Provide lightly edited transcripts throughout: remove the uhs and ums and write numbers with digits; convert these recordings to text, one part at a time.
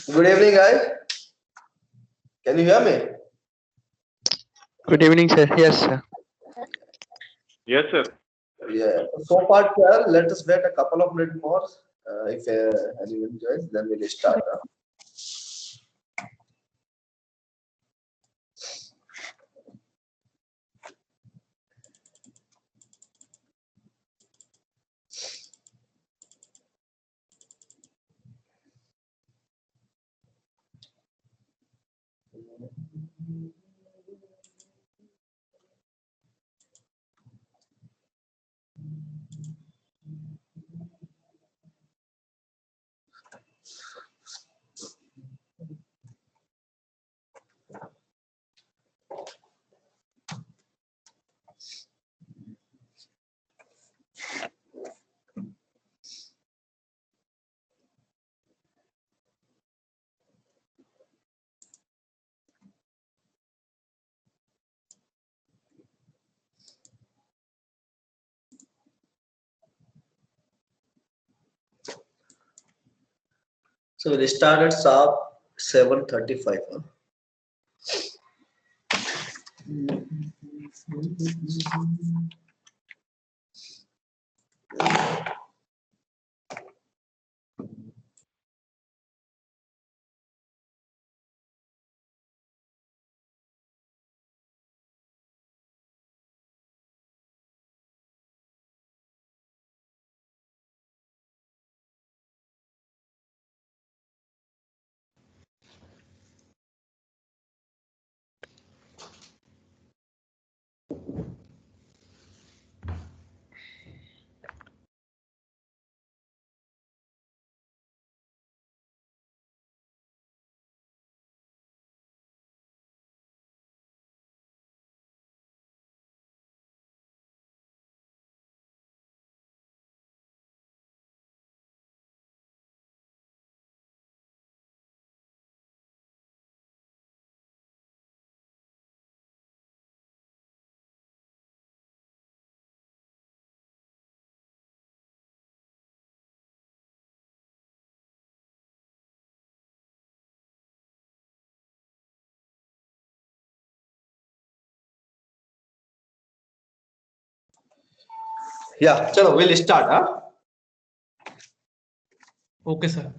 Good evening, guys. Can you hear me? Good evening, sir. Yes, sir. Yes, sir. Yeah. So far, sir, let us wait a couple of minutes more. If anyone joins, then we'll start. So we'll start at sharp 7:35. Yeah, chalo, we'll start. Okay, sir.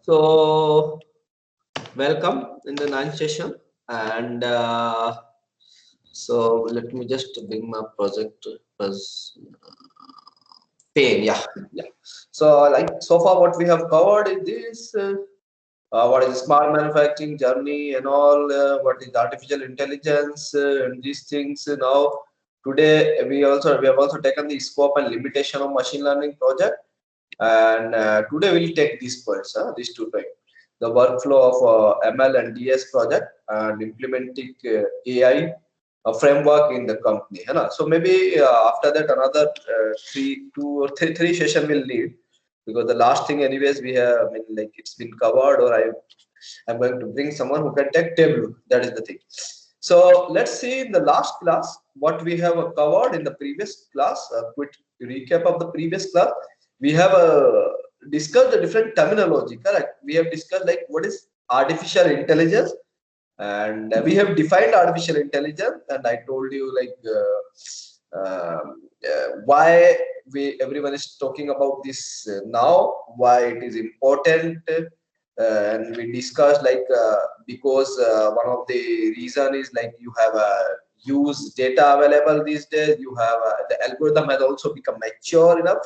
So, welcome in the ninth session. And so, let me just bring my project as pane. Yeah, yeah. So, like so far, what we have covered is this. What is smart manufacturing journey and all, what is artificial intelligence and these things. Now today we have also taken the scope and limitation of machine learning project, and today we'll take these points, these two points, the workflow of ML and DS project and implementing AI framework in the company, you know? So maybe after that another three session will lead, because the last thing anyways we have, I mean, like it's been covered, or I'm going to bring someone who can take table. That is the thing. So let's see in the last class what we have covered in the previous class. A quick recap of the previous class. We have discussed the different terminology, correct? We have discussed like what is artificial intelligence, and we have defined artificial intelligence, and I told you like why everyone is talking about this now, why it is important, and we discussed like because one of the reason is like you have a use data available these days, you have the algorithm has also become mature enough,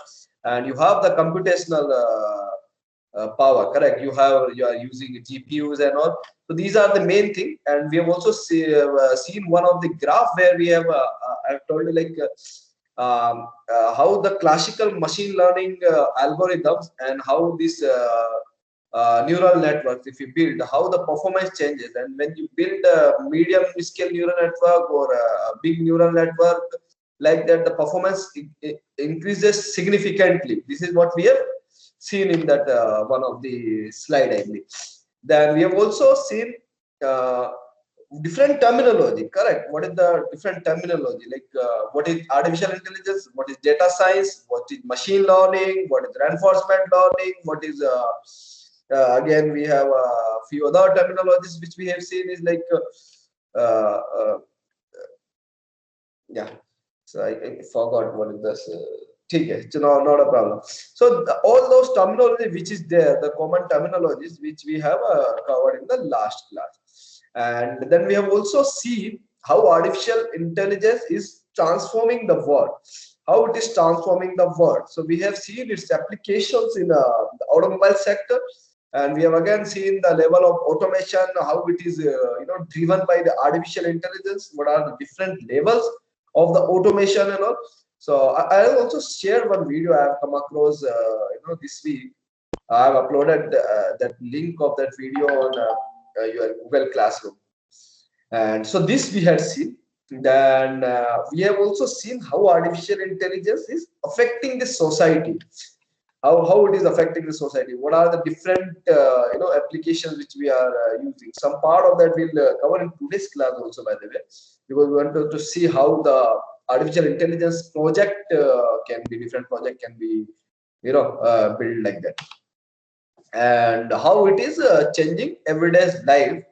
and you have the computational power, correct? You are using GPUs and all. So these are the main thing, and we have also seen one of the graph where we have I've told you like how the classical machine learning algorithms and how this neural networks, if you build, how the performance changes, and when you build a medium scale neural network or a big neural network like that, the performance increases significantly. This is what we have seen in that one of the slide, I believe. Then we have also seen different terminology, correct? What is the different terminology? Like what is artificial intelligence, what is data science, what is machine learning, what is reinforcement learning, what is again we have a few other terminologies which we have seen is like uh, uh, yeah, so I forgot what is this. Okay, so no, not a problem. So all those terminology which is there, the common terminologies which we have covered in the last class, and then we have also seen how artificial intelligence is transforming the world, how it is transforming the world. So we have seen its applications in the automobile sector, and we have again seen the level of automation, how it is driven by the artificial intelligence. What are the different levels of the automation and all. So I have also shared one video I have come across this week. I have uploaded that link of that video on your Google Classroom. And so this we had seen. Then we have also seen how artificial intelligence is affecting the society. How it is affecting the society. What are the different applications which we are using. Some part of that we'll cover in today's class also, by the way, because we want to see how the artificial intelligence project can be, different project can be built like that, and how it is changing everyday's life,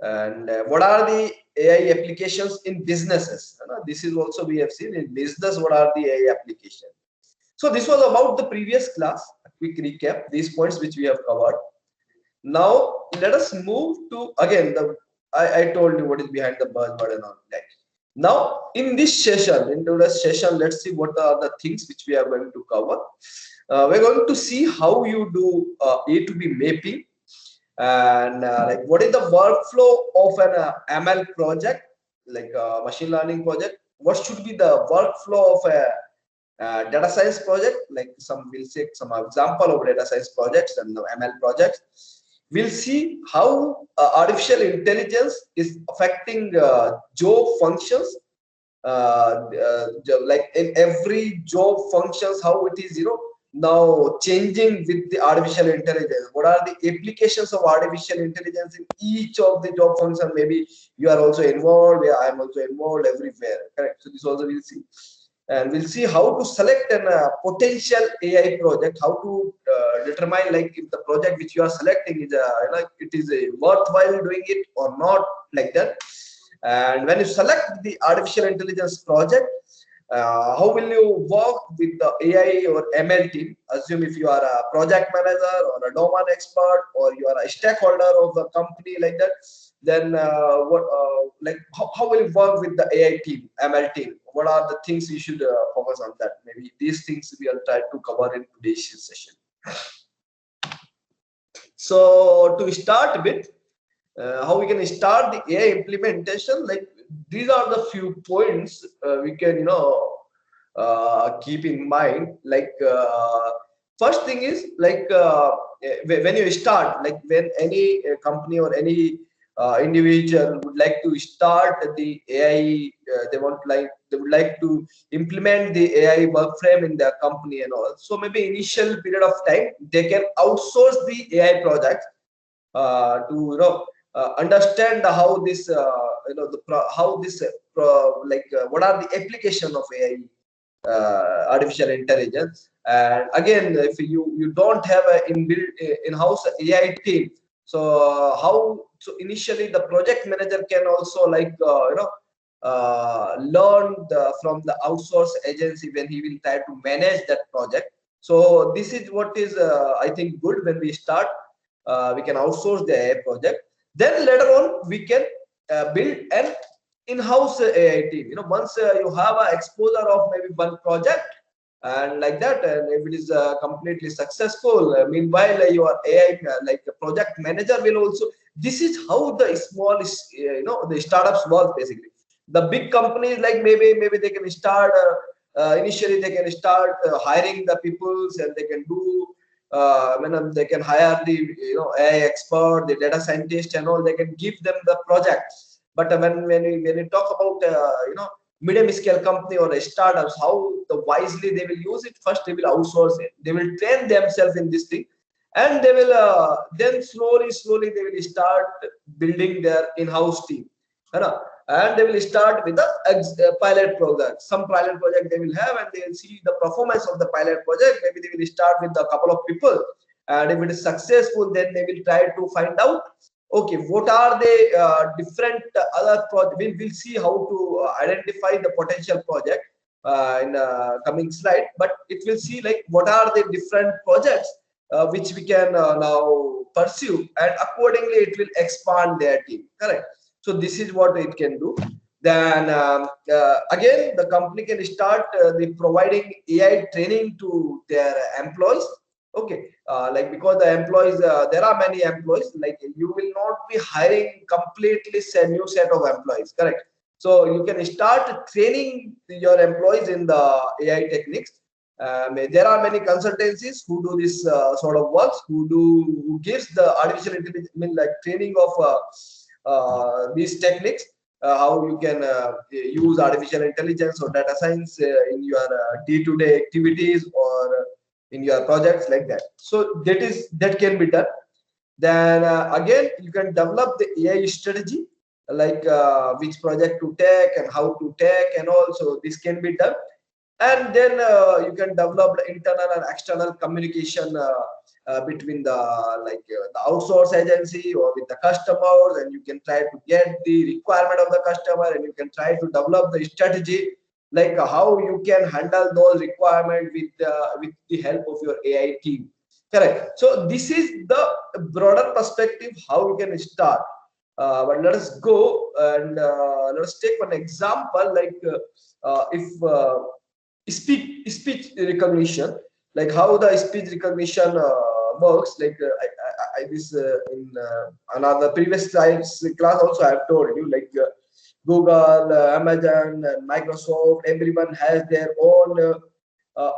and what are the AI applications in businesses. This is also we have seen in business what are the AI applications. So this was about the previous class. A quick recap, these points which we have covered. Now let us move to again the I told you what is behind the buzzword and all that. Now in this session, in today's session, let's see what are the things which we are going to cover. We're going to see how you do A to B mapping, and like what is the workflow of an ML project, like a machine learning project. What should be the workflow of a data science project, like some will say some example of data science projects and the ML projects. We'll see how artificial intelligence is affecting job functions, like in every job functions, how it is now changing with the artificial intelligence. What are the applications of artificial intelligence in each of the job function? Maybe you are also involved, yeah, I'm also involved everywhere, correct? So this also we'll see, and we'll see how to select an potential AI project, how to determine like if the project which you are selecting is like it is a worthwhile doing it or not, like that. And when you select the artificial intelligence project, how will you work with the AI or ML team? Assume if you are a project manager or a domain expert or you are a stakeholder of the company, like that, then what like how will you work with the AI team, ML team? What are the things you should focus on that? Maybe these things we will try to cover in today's session. So to start with, how we can start the AI implementation, like these are the few points we can keep in mind. Like first thing is like when you start, like when any company or any individual would like to start the AI, they would like to implement the AI work frame in their company and all. So maybe initial period of time they can outsource the AI project to understand how this how this what are the application of AI, artificial intelligence. And again, if you don't have a inbuilt in-house AI team, so so initially the project manager can also like learn from the outsource agency when he will try to manage that project. So this is what is I think good. When we start, we can outsource the AI project. Then later on we can build an in-house AI team. Once you have an exposure of maybe one project and like that, and if it is completely successful, meanwhile your AI like the project manager will also. This is how the small the startups work basically. The big companies, like maybe they can start initially they can start hiring the peoples, and they can do when they can hire the AI expert, the data scientist and all. They can give them the project. But when we talk about medium scale company or startups, how the wisely they will use it. First they will outsource it, they will train themselves in this thing, and they will then slowly they will start building their in-house team. and they will start with the pilot project. Some pilot project they will have, and they will see the performance of the pilot project. Maybe they will start with a couple of people, and if it is successful, then they will try to find out, okay, what are the different other projects. We'll see how to identify the potential project in coming slide, but it will see like what are the different projects which we can now pursue, and accordingly it will expand their team. Correct. So this is what it can do. Then again, the company can start the providing AI training to their employees. Okay, like because the employees, there are many employees. Like you will not be hiring completely a new set of employees. Correct. So you can start training your employees in the AI techniques. There are many consultancies who do this sort of works, who gives the artificial intelligence, I mean, like training of these techniques, how you can use artificial intelligence or data science in your day-to-day activities or in your projects like that. So that can be done. Then again, you can develop the AI strategy, like which project to take and how to take, and also this can be done. And then you can develop the internal and external communication between the outsource agency or with the customers, and you can try to get the requirement of the customer, and you can try to develop the strategy, like how you can handle those requirements with the help of your AI team. Correct. So this is the broader perspective how you can start. But let us go and let us take one example, like if speech recognition, like how the speech recognition works. Like this in another previous slides class also I have told you, like Google, Amazon, and Microsoft, everyone has their own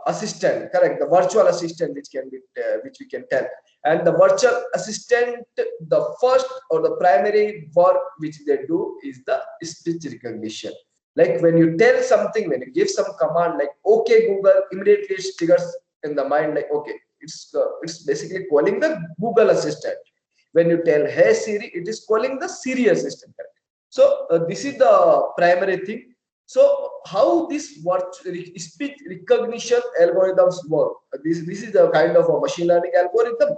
assistant. Correct. The virtual assistant, which can be which we can tell. And the virtual assistant, the first or the primary work which they do is the speech recognition. Like when you tell something, when you give some command like okay Google, immediately it triggers in the mind like okay, it's basically calling the Google assistant. When you tell hey Siri, it is calling the Siri assistant. So this is the primary thing. So how this speech recognition algorithms work? This is the kind of a machine learning algorithm.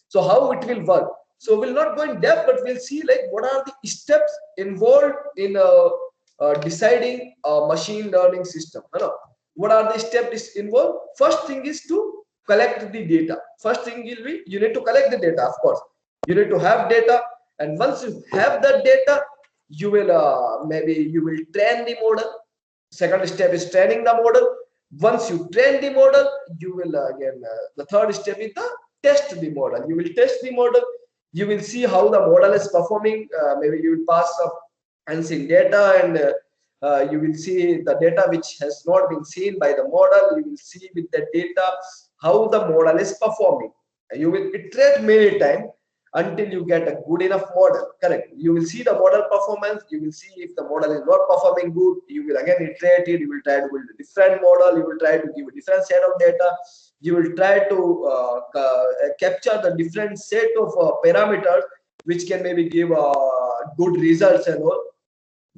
So how it will work? So we'll not go in depth, but we'll see like what are the steps involved in deciding a machine learning system. What are the steps involved? First thing is to collect the data. First thing will be you need to collect the data. Of course, you need to have data, and once you have that data, you will maybe you will train the model. Second step is training the model. Once you train the model, you will again the third step is the test the model. You will test the model. You will see how the model is performing. Maybe you will pass up unseen data, and you will see the data which has not been seen by the model. You will see with the data how the model is performing. You will iterate many times until you get a good enough model. Correct. You will see the model performance. You will see if the model is not performing good, you will again iterate it. You will try to build a different model. You will try to give a different set of data. You will try to capture the different set of parameters which can maybe give good results and all.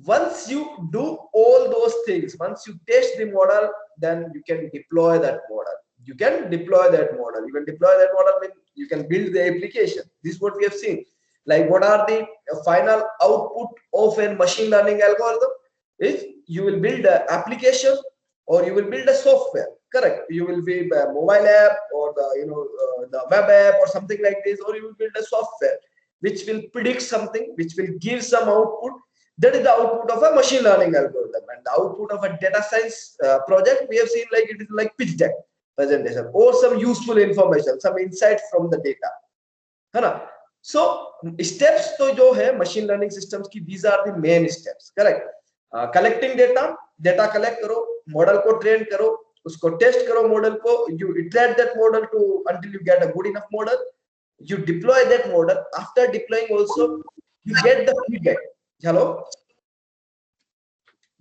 Once you do all those things, once you test the model, then you can deploy that model. You can deploy that model. You can deploy that model when you can build the application. This is what we have seen. Like what are the final output of a machine learning algorithm? Is you will build an application or you will build a software. Correct. You will build a mobile app or the web app or something like this, or you will build a software which will predict something, which will give some output. That is the output of a machine learning algorithm. And the output of a data science project, we have seen like it is like pitch deck presentation or some useful information, some insight from the data. है ना? So steps तो जो है machine learning systems की, these are the main steps. Correct. Collecting data collect करो, model को train करो, उसको test करो model को, you iterate that model to until you get a good enough model. You deploy that model. After deploying also, you get the feedback. Hello?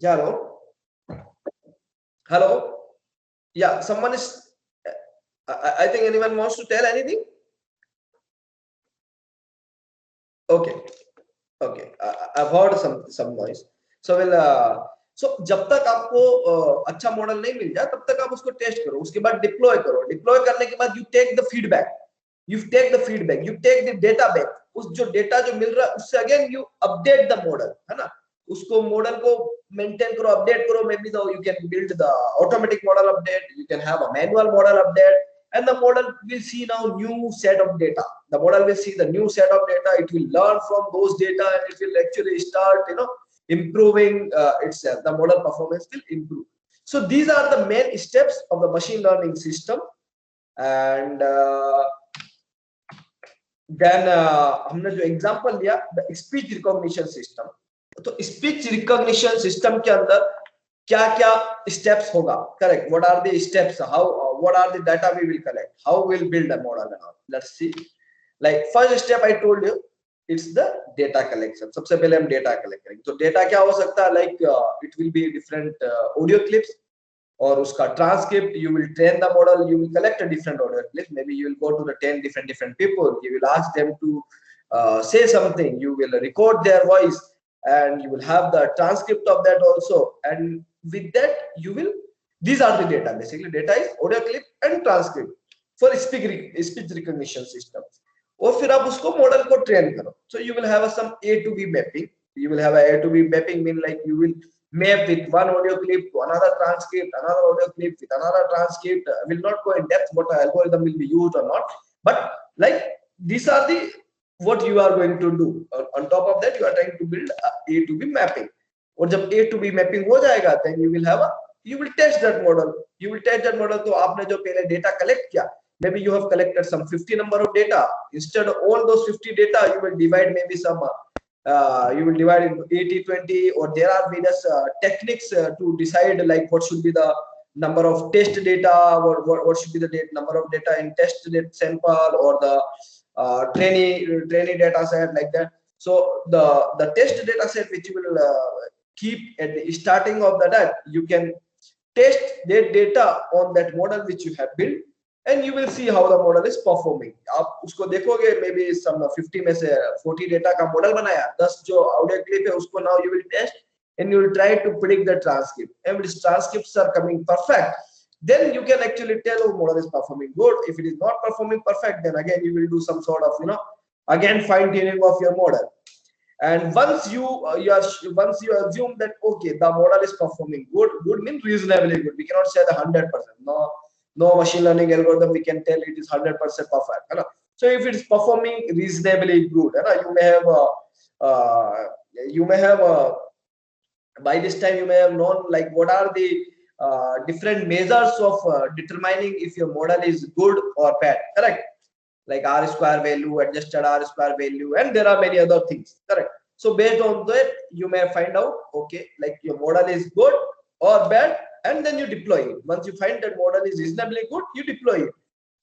Hello? Hello? Yeah, someone is, I think anyone wants to tell anything? Okay. Okay, I've heard some noise. So well, so जब तक आपको अच्छा model नहीं मिल जाए तब तक आप उसको टेस्ट करो, उसके बाद डिप्लॉय करो, डिप्लॉय करने के बाद you take the data back, उस जो डेटा जो मिल रहा है उससे again you update the model, है ना, उसको मॉडल को मेंटेन करो, अपडेट करो, maybe the you can build the automatic model update, you can have a manual model update, and the model will see now new set of data. The model will see the new set of data, it will learn from those data and it will actually start, you know, improving itself. The model performance will improve. So these are the main steps of the machine learning system. And then हमने जो example लिया the speech recognition system, तो speech recognition system के अंदर क्या क्या steps होगा, correct, what are the steps, how what are the data we will collect, how will build a model and all, let's see. Like first step I told you, it's the data collection. सबसे पहले हम data collect करेंगे. तो data क्या हो सकता है, like it will be different audio clips और उसका transcript. You will train the model, you will collect different audio clips, maybe you will go to the 10 different people, you will ask them to say something, you will record their voice and you will have the transcript of that also, and with that you will, these are the data, basically data is audio clip and transcript for speech recognition system. और फिर आप उसको model को train करो. So you will have a some A to B mapping. You will have a A to B mapping, mean like you will map with one audio clip to another transcript, another audio clip with another transcript. I will not go in depth what algorithm will be used or not, but like these are the what you are going to do. On top of that, you are trying to build A to B mapping. और जब A to B mapping हो जाएगा, then you will have a, you will test that model. You will test that model. तो आपने जो पहले data collect किया, maybe you have collected some 50 number of data. Instead of all those 50 data, you will divide maybe some you will divide into 80-20, or there are various techniques to decide like what should be the number of test data, or what should be the number of data in test sample, or the trainee data set, like that. So the test data set which you will keep at the starting of the that, you can test that data on that model which you have built, and you will see how the model is performing. आप उसको देखोगे, maybe some 50 में से 40 data का model बनाया, 10 जो audio clip है उसको now you will test and you will try to predict the transcript. And if transcripts are coming perfect, then you can actually tell oh model is performing good. If it is not performing perfect, then again you will do some sort of, you know, again fine tuning of your model. And once you once you assume that okay, the model is performing good, good means reasonably good, we cannot say the 100%, no machine learning algorithm we can tell it is 100% perfect, you know? So if it is performing reasonably good, you know, you may have by this time you may have known like what are the different measures of determining if your model is good or bad, correct, like R square value, adjusted R square value, and there are many other things, correct. So based on that, you may find out, okay, like your model is good or bad, and then you deploy it. Once you find that model is reasonably good, you deploy it.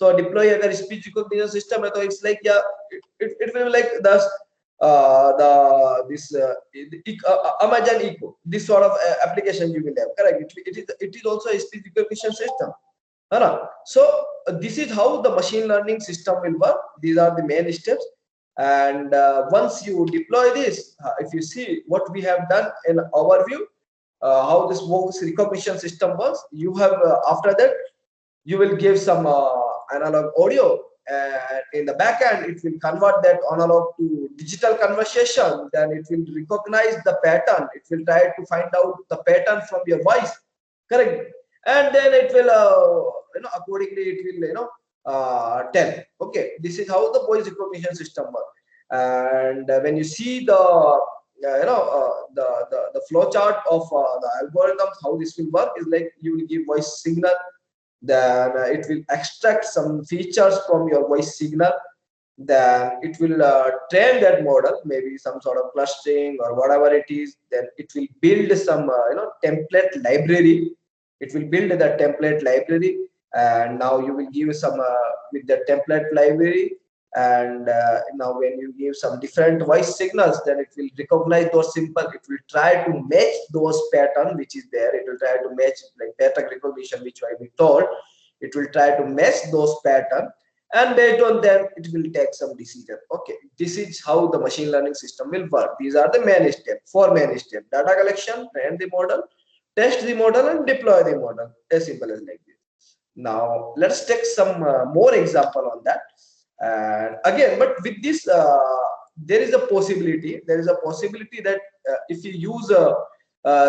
So deploy agar speech recognition system hai, to it's like, yeah, it will be like this Amazon Echo, this sort of application you will have, correct. It is also a speech recognition system. So this is how the machine learning system will work. These are the main steps. And once you deploy this, if you see what we have done in overview, how this works, recognition system works, you have after that you will give some analog audio, and in the back end it will convert that analog to digital conversation. Then it will recognize the pattern, it will try to find out the pattern from your voice, correct, and then it will you know, accordingly it will, you know, tell, okay, this is how the voice recognition system works. And when you see the you know, the flow chart of the algorithms, how this will work is like you will give voice signal, then it will extract some features from your voice signal, then it will train that model, maybe some sort of clustering or whatever it is, then it will build some you know, template library, it will build the template library, and now you will give some with the template library, and now when you give some different voice signals, then it will recognize those simple, it will try to match those pattern which is there, it will try to match like pattern recognition which I be told, it will try to match those pattern, and based on them it will take some decision. Okay, this is how the machine learning system will work. These are the main steps. Four main steps: data collection, train the model, test the model, and deploy the model. As simple as like this. Now let's take some more example on that. And again, but with this there is a possibility, that if you use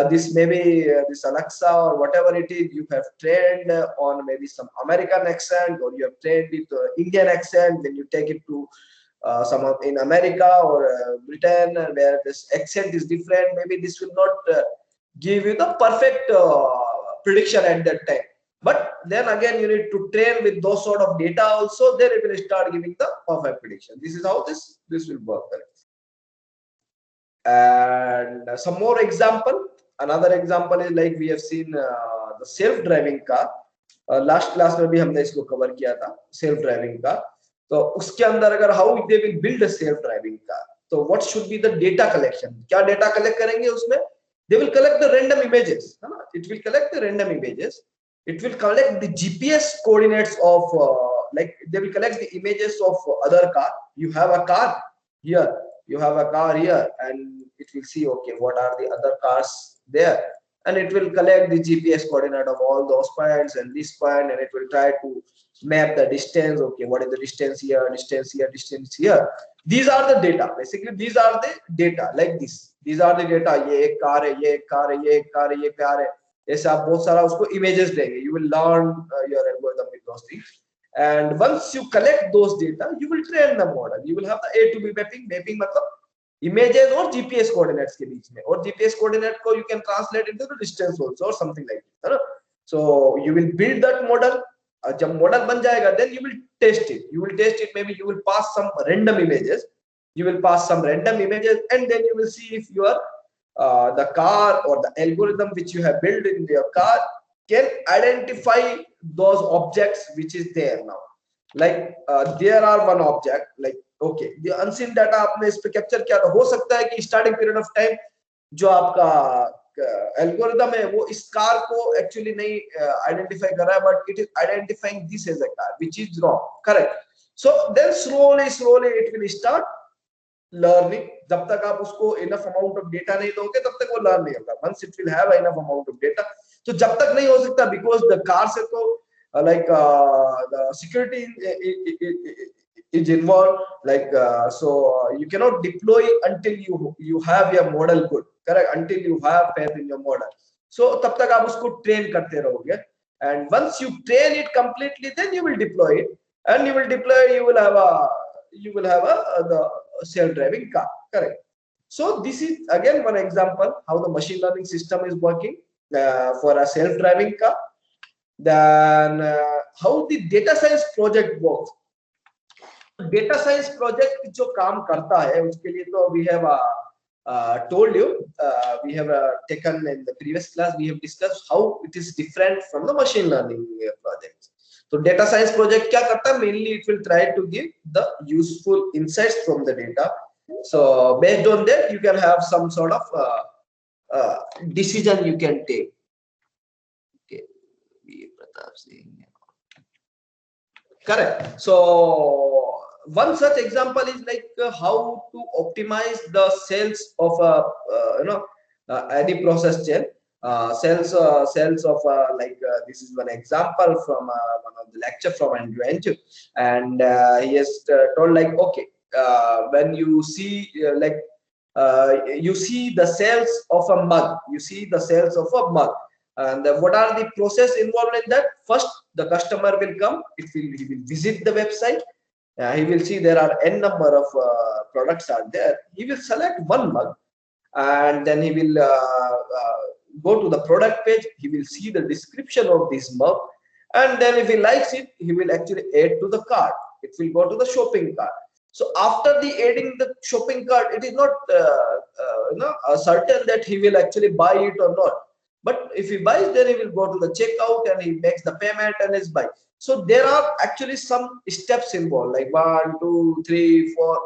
this, maybe this Alexa or whatever it is, you have trained on maybe some American accent, or you have trained with Indian accent, then you take it to some of in America or Britain, where this accent is different. Maybe this will not give you the perfect prediction at that time. But then again, you need to train with those sort of data also. Then it will start giving the perfect prediction. This is how this will work. And some more example. Another example is like we have seen the self-driving car. Last class में भी हमने इसको cover किया था, self-driving car. तो उसके अंदर अगर how they will build a self-driving car. So what should be the data collection? क्या data collect करेंगे उसमें? They will collect the random images. It will collect the random images. It will collect the GPS coordinates of like they will collect the images of other car. You have a car here, you have a car here, and it will see, okay, what are the other cars there, and it will collect the GPS coordinate of all those points and this point, and it will try to map the distance. Okay, what is the distance here, distance here, distance here? These are the data. Basically, these are the data like this. These are the data. ये एक car है, ये एक car है, ये एक car है, ये कार है. ऐसे आप बहुत सारा उसको images देंगे. You will learn your algorithm with those things. And once you collect those data, you will train the model. You will have the A to B mapping. Mapping मतलब images और GPS coordinates के बीच में. और GPS coordinate को you can translate into the distance also or something like that. है ना? So you will build that model. जब model बन जाएगा, then you will test it. You will test it. Maybe you will pass some random images. You will pass some random images, and then you will see if your the car or the algorithm which you have built in your car can identify those objects which is there now. Like there are one object, like okay, the unseen data आपने इस पे capture किया, तो हो सकता है कि starting period of time जो आपका एल्गोरिथम है वो इस कार को एक्चुअली नहीं आइडेंटिफाई कर रहा है, but it is identifying this as a car which is wrong. Correct. So then slowly it will start learning. जब तक आप उसको इनफ अमाउंट ऑफ डेटा नहीं दोगे तब तक वो लर्न नहीं होगा. Once it will have enough amount of data, तो जब तक नहीं हो सकता, बिकॉज द कार से तो like the security is involved, like so you cannot deploy until you have your model good. Correct. Until you have faith in your model, so तब तक आप उसको train करते रहोगे, and once you train it completely, then you will deploy it, and you will have the self-driving car. Correct. So this is again one example how the machine learning system is working for a self-driving car. Then how the data science project works. Data science project जो काम करता है उसके लिए तो we have told you, we have taken in the previous class, we have discussed how it is different from the machine learning projects. So data science project क्या करता है? Mainly it will try to give the useful insights from the data. So based on that you can have some sort of decision you can take. Correct. So one such example is like how to optimize the cells of any process chain. Cells of like this is one example from one of the lecture from Andrew, and he has told like, okay, when you see you see the cells of a mug, and what are the process involved in that? First, the customer will come. He will visit the website. He will see there are n number of products are there. He will select one mug, and then he will go to the product page. He will see the description of this mug, and then if he likes it, he will actually add to the cart. It will go to the shopping cart. So after the adding the shopping cart, it is not certain that he will actually buy it or not. But if he buys, then he will go to the checkout and he makes the payment and is buy. So there are actually some steps involved, like 1, 2, 3, 4,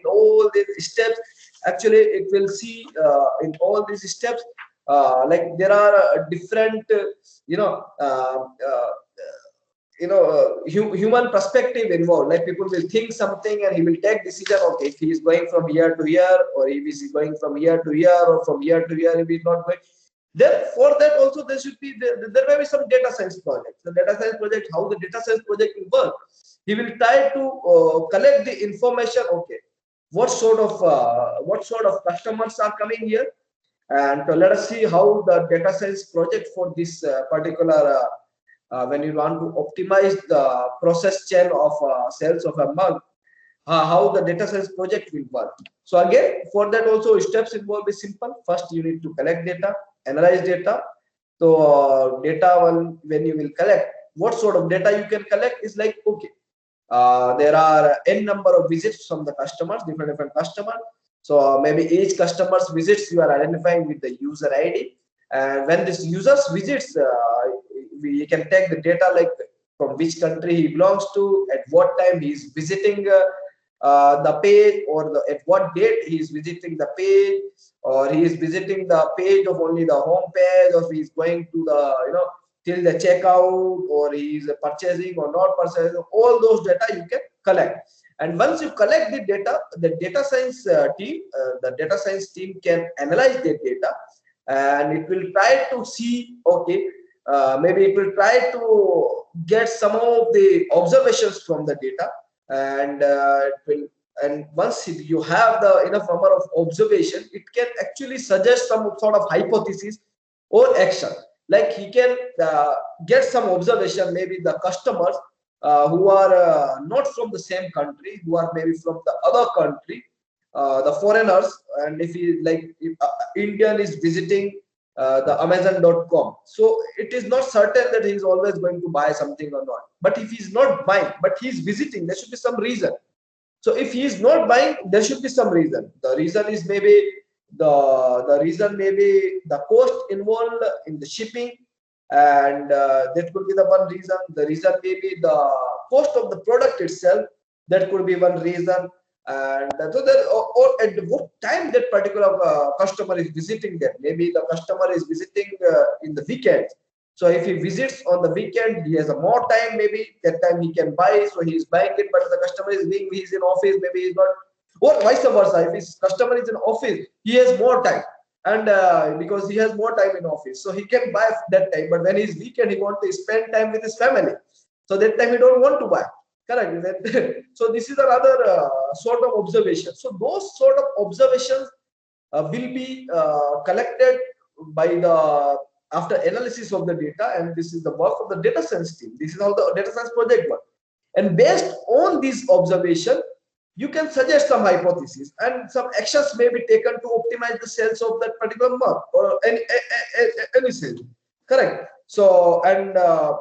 all these steps. Actually, it will see in all these steps, like there are different, human perspective involved. Like people will think something and he will take decision. Okay, if he is going from here to here, or if he is going from here to here, or from here to here, if he is not going. Then for that also there should be there may be some data science project. The data science project, how the data science project will work. He will try to collect the information. Okay, what sort of customers are coming here, and let us see how the data science project for this particular when you want to optimize the process chain of sales of a mug, how the data science project will work. So again, for that also steps involved is simple. First, you need to collect data, analyze data. So data when you will collect, what sort of data you can collect is like, okay, there are n number of visits from the customers, different customers. So maybe each customer's visits you are identifying with the user ID, and when this user's visits, we can take the data like from which country he belongs to, at what time he is visiting the page, or at what date he is visiting the page, or he is visiting the page of only the home page, or he is going to the till the checkout, or he is purchasing or not purchasing. All those data you can collect. And once you collect the data, the data science team can analyze the data, and it will try to see, okay, maybe it will try to get some of the observations from the data, and and once you have the enough number of observation, it can actually suggest some sort of hypothesis or action. Like he can get some observation, maybe the customers who are not from the same country, who are maybe from the other country, the foreigners. And if he like if Indian is visiting the Amazon.com, so it is not certain that he is always going to buy something or not. But if he is not buying, but he is visiting, there should be some reason. So if he is not buying, there should be some reason. The reason is maybe the reason may be the cost involved in the shipping, and that could be the one reason. The reason may be the cost of the product itself. That could be one reason. And so there, or at what time that particular customer is visiting there. Maybe the customer is visiting in the weekend. So if he visits on the weekend, he has a more time. Maybe that time he can buy, so he is buying it. But the customer is being, he's in office, maybe he's not, or vice versa. If his customer is in office, he has more time, and because he has more time in office, so he can buy that time. But when he's weekend, he wants to spend time with his family, so that time he don't want to buy. Correct. So this is another sort of observation. So those sort of observations will be collected by the after analysis of the data, and this is the work of the data science team. This is how the data science project works. And based on this observation, you can suggest some hypotheses, and some actions may be taken to optimize the sales of that particular month, or any sale. Correct. So, and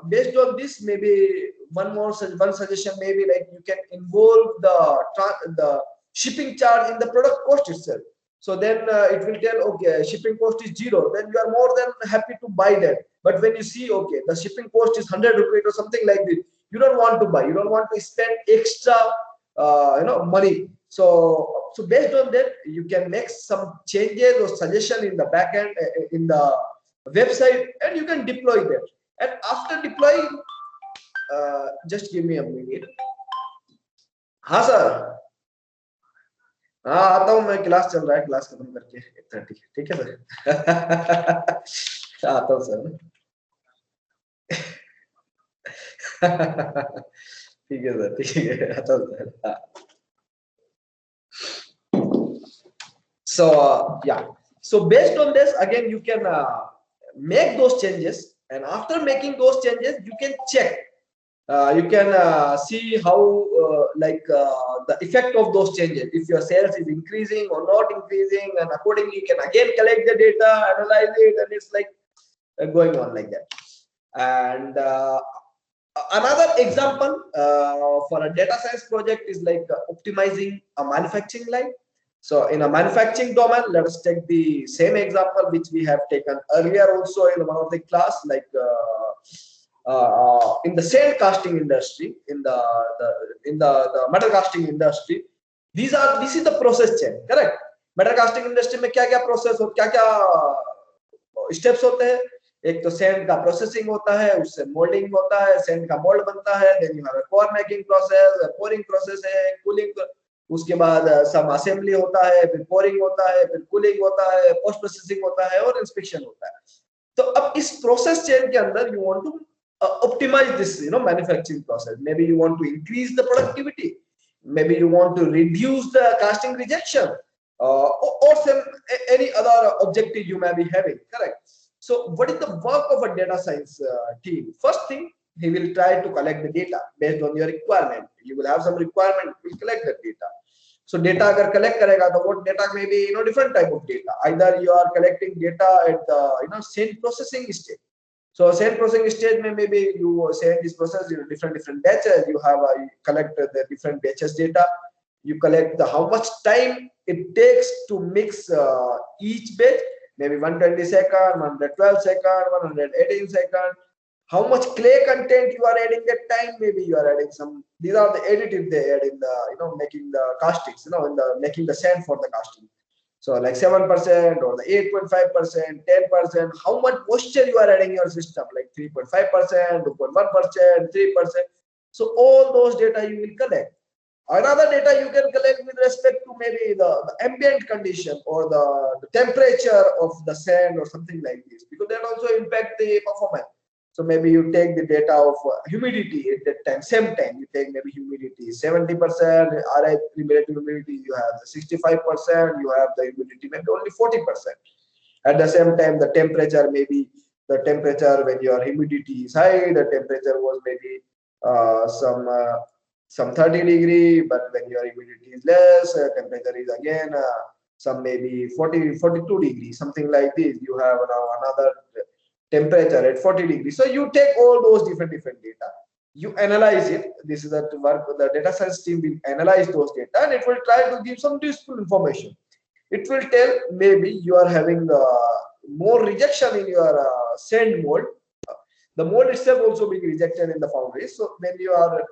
based on this, maybe one suggestion may be like you can involve the shipping charge in the product cost itself. So then it will tell, okay, shipping cost is 0. Then you are more than happy to buy that. But when you see, okay, the shipping cost is 100 rupees or something like this, you don't want to buy. You don't want to spend extra, money. So based on that, you can make some changes or suggestion in the backend, in the website, and you can deploy that. And after deploying, just give me a minute. हाँ sir, हाँ आता हूँ मैं, class चल रहा है, class खत्म करके 8:30. ठीक है सर. आता हूँ सर. ठीक है सर, ठीक है, आता हूँ sir. So yeah, so based on this, again you can make those changes, and after making those changes, you can check. You can see how the effect of those changes, if your sales is increasing or not increasing, and accordingly you can again collect the data, analyze it, and it's like going on like that. And another example for a data science project is like optimizing a manufacturing line. So in a manufacturing domain, let us take the same example which we have taken earlier also in one of the class, like in the sand casting industry, in the metal casting industry, this is the process chain. Correct. Metal casting industry में क्या-क्या process और क्या-क्या steps होते हैं. एक तो sand का processing होता है, उससे मोल्डिंग होता है, सैंड का मोल्ड बनता है, then you have a core making process, pouring process है, कूलिंग, उसके बाद सब असेंबली होता है, फिर पोरिंग होता है, फिर कूलिंग होता है, पोस्ट प्रोसेसिंग होता है और इंस्पेक्शन होता है। तो अब इस प्रोसेस चेन के अंदर you want to optimize this manufacturing process. Maybe you want to increase the productivity, maybe you want to reduce the casting rejection, or some any other objective you may be having, correct? So what is the work of a data science team? First thing, he will try to collect the data based on your requirement. You will have some requirement, he will collect the data. So data agar collect karega, the what data may be different type of data. Either you are collecting data at the send processing stage. So send processing stage may maybe you send this process different batches. You have you collect the different batches data. You collect the how much time it takes to mix each batch. Maybe 120 second, 112 second, 118 second. How much clay content you are adding that time? Maybe you are adding some. These are the additives they add in the making the castings. In the making the sand for the casting. So like 7% or the 8.5%, 10%, how much moisture you are adding in your system, like 3.5%, 2.1%, 3%. So all those data you will collect. Another data you can collect with respect to maybe the ambient condition or the temperature of the sand or something like this, because that also impact the performance. So maybe you take the data of humidity at that time, same time you take maybe humidity 70%, relative humidity you have the 65%, you have the humidity maybe only 40%. At the same time, the temperature maybe the temperature when your humidity is high, the temperature was maybe some 30 degree, but when your humidity is less, temperature is again some maybe 42 degrees, something like this. You have now another temperature at 40 degrees. So you take all those different data, you analyze it. This is the work the data science team will analyze those data, and it will try to give some useful information. It will tell maybe you are having more rejection in your sand mold. The mold itself also being rejected in the foundries. So when you are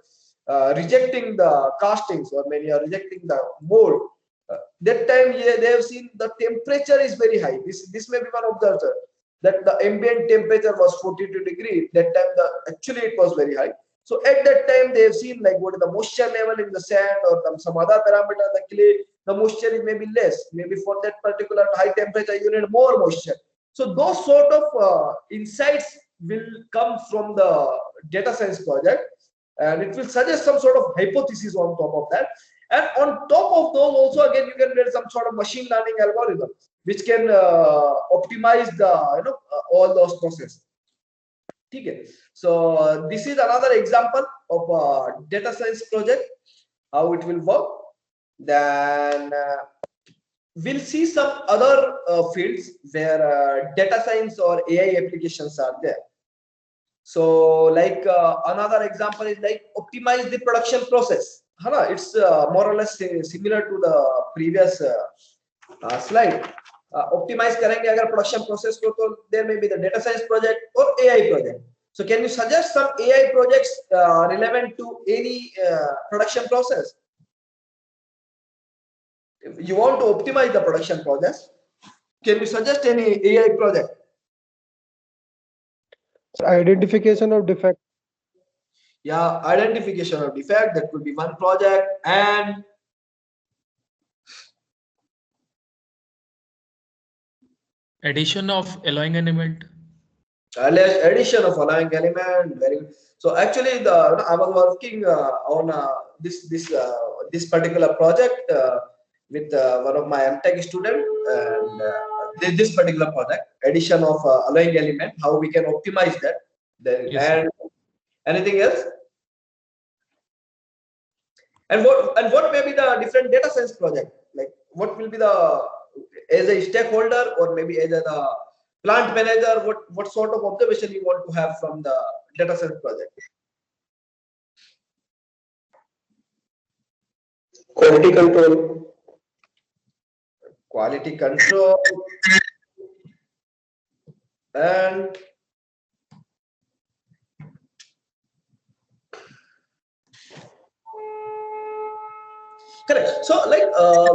rejecting the castings or when you are rejecting the mold, that time they have seen the temperature is very high. This may be one of the that the ambient temperature was 42 degrees. That time actually it was very high. So at that time they have seen like what is the moisture level in the sand or some other parameter, the clay, the moisture is maybe less. Maybe for that particular high temperature you need more moisture. So those sort of insights will come from the data science project, and it will suggest some sort of hypothesis on top of that. And on top of those also again you can get some sort of machine learning algorithm which can optimize the all those processes. Okay. So this is another example of a data science project, how it will work. Then we'll see some other fields where data science or AI applications are there. So like another example is like optimize the production process. It's more or less similar to the previous slide. Optimize करेंगे अगर production process को, तो there may be the data science project or AI project. So can you suggest some AI projects relevant to any production process? If you want to optimize the production process, can you suggest any AI project? Identification of defect. Yeah, identification of defect, that could be one project. And Addition of alloying element. Addition of alloying element. Very good. So actually I was working on this particular project with one of my MTech student, and this particular project, addition of alloying element, how we can optimize that. Then, Yes, and anything else? And what may be the different data science project? Like what will be the, as a stakeholder or maybe as a plant manager, what sort of observation you want to have from the data science project? Quality control. Quality control. And correct. So like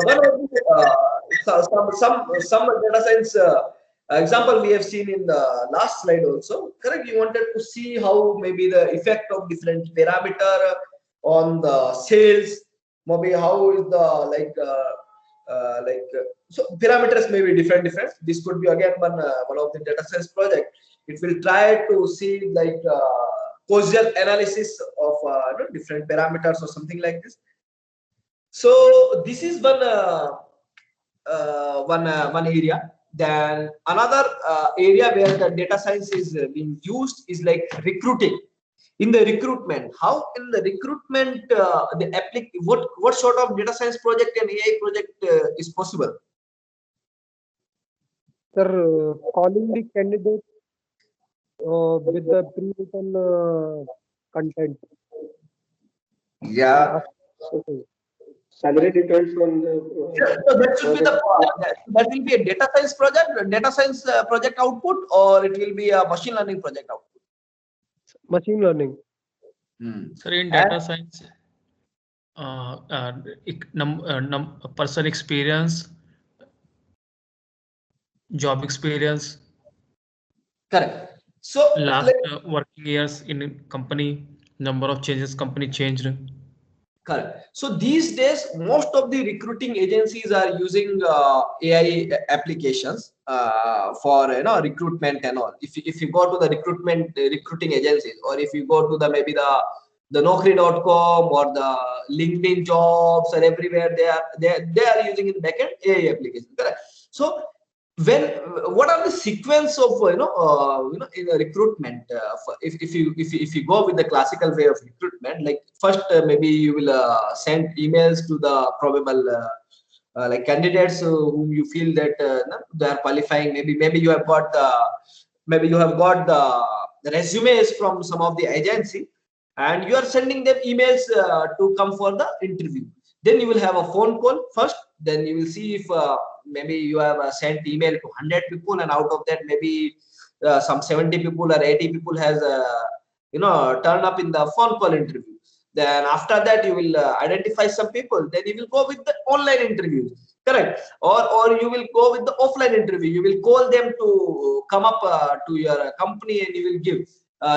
one of the, some data science Example we have seen in the last slide also, correct? You wanted to see how maybe the effect of different parameter on the sales, maybe how is the so parameters may be different. This could be again one of the data science project. It will try to see causal analysis of different parameters or something like this. So this is one area. Then another area where the data science is being used is like recruiting. In the recruitment, how in the recruitment what sort of data science project and AI project is possible? Sir, calling the candidate with the pre-written content. Yeah. Salary depends on the. So that should be that will be a data science project output, or it will be a machine learning project output. Machine learning. Sir, in data science, person experience, job experience, Correct. So last working years in company, number of changes company changed. Correct. So these days, most of the recruiting agencies are using AI applications for recruitment and all. If you go to the recruiting agencies, or if you go to the maybe the Naukri.com or the LinkedIn jobs, or everywhere they are using in backend AI applications. Correct. So what are the sequence of in a recruitment if you go with the classical way of recruitment, like first maybe you will send emails to the probable candidates whom you feel that they are qualifying. Maybe you have got the resumes from some of the agency, and you are sending them emails to come for the interview. Then you will have a phone call first. Then you will see if maybe you have sent email to 100 people, and out of that maybe some 70 people or 80 people has turned up in the phone call interview. Then after that you will identify some people. Then you will go with the online interviews, correct? Or you will go with the offline interview. You will call them to come up to your company, and you will give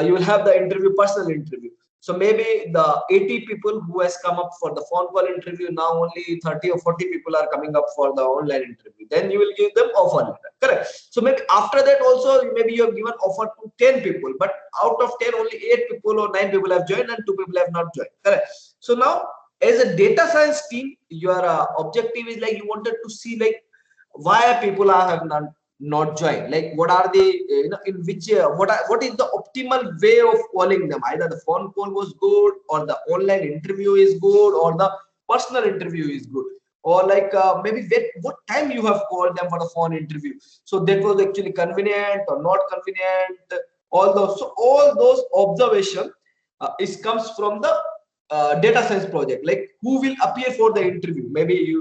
you will have the interview, personal interview. So maybe the 80 people who has come up for the phone call interview, now only 30 or 40 people are coming up for the online interview. Then you will give them offer letter, correct? So maybe after that also, maybe you have given offer to 10 people, but out of 10 only 8 people or 9 people have joined and 2 people have not joined, correct? So now as a data science team, your objective is like you wanted to see like why people have not joined, like what are the in which what is the optimal way of calling them? Either the phone call was good, or the online interview is good, or the personal interview is good, or like maybe what time you have called them for the phone interview, so that was actually convenient or not convenient. All those observation is comes from the data science project. Like who will appear for the interview? Maybe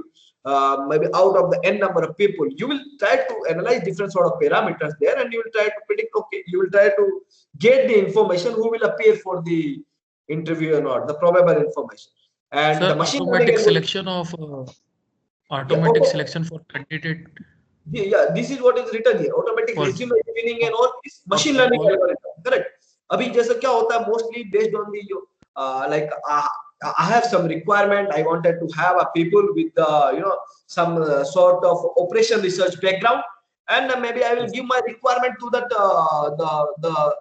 out of the n number of people, you will try to analyze different sort of parameters there, and you will try to predict, okay, you will try to get the information who will appear for the interview or not, the probable information. And Sir, the machine automatic learning selection of automatic selection for candidate this is what is written here. Automatic for resume screening and all is machine phone learning call. algorithm, correct? अभी जैसा क्या होता है, mostly based on the I have some requirement. I wanted to have a people with some sort of operation research background, and maybe I will give my requirement to that the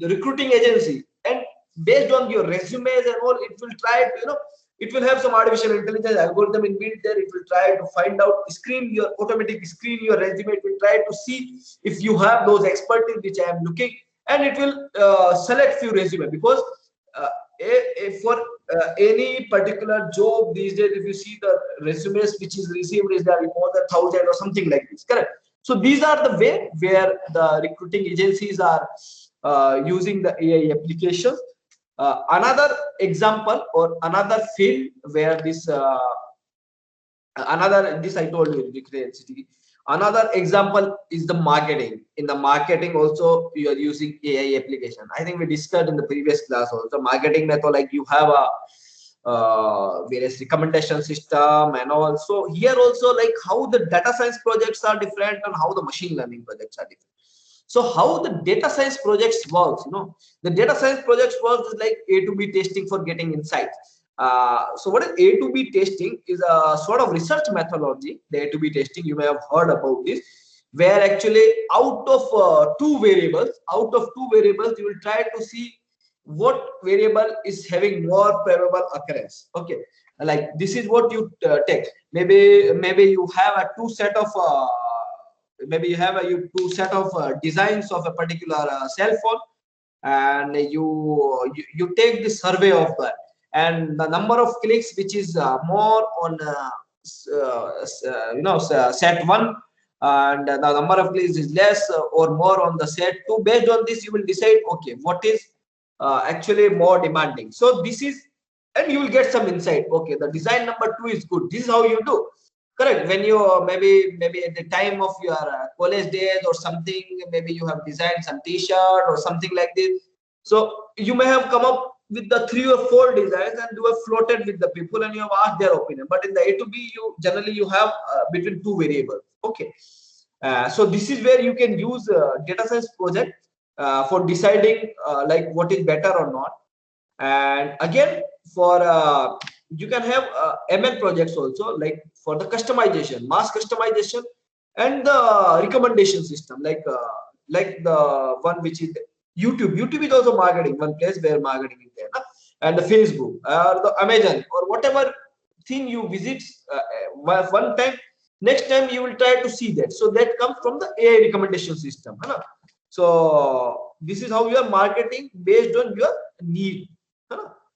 recruiting agency, and based on your resumes and all, it will try to it will have some artificial intelligence algorithm inbuilt there. It will try to find out, automatic screen your resume. It will try to see if you have those expertise which I am looking, and it will select few resume, because for any particular job these days, if you see the resumes which is received is there more than 1,000 or something like this, correct? So these are the way where the recruiting agencies are using the AI applications. Another example or another field where this I told you, recreativity. Another example is the marketing. In the marketing also you are using AI application. I think we discussed in the previous class also. Marketing method, like you have various recommendation system and all. So here also, like how the data science projects are different and how the machine learning projects are different. So how the data science projects works, the data science projects works is like A to B testing for getting insights. So what is A to B testing is a sort of research methodology. The A to B testing, you may have heard about this, where actually out of two variables, you will try to see what variable is having more probable occurrence. Okay, like this is what you take. Maybe you have a two set of two set of designs of a particular cell phone, and you take the survey of that, and the number of clicks which is more on set one, and the number of clicks is less or more on the set two. Based on this, you will decide, okay, what is actually more demanding. So this is, and you will get some insight. Okay, the design number two is good. This is how you do. Correct. When you maybe at the time of your college days or something, maybe you have designed some T-shirt or something like this. So you may have come up with the 3 or 4 designs and you have floated with the people and you have asked their opinion. But in the A to B, you generally have between two variables. Okay. So this is where you can use data science project for deciding like what is better or not. And again, for you can have ML projects also, like for the customization, mass customization, and the recommendation system, like the one which is YouTube. YouTube is also marketing, one place where marketing is there, and the Facebook or the Amazon or whatever thing you visit one time, next time you will try to see that. So that comes from the AI recommendation system. So this is how you are marketing based on your need.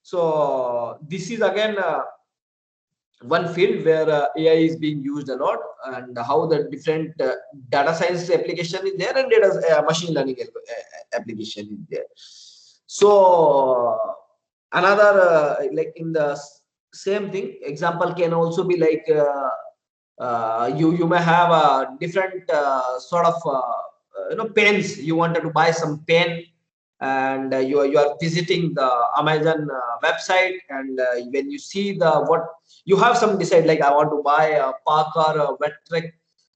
So this is again one field where AI is being used a lot, and how the different data science application is there and data machine learning application is there. So another like in the same thing, example can also be like you may have a different sort of pens. You wanted to buy some pen, and you are visiting the Amazon website, and when you see the what you have some decide, like I want to buy a Parker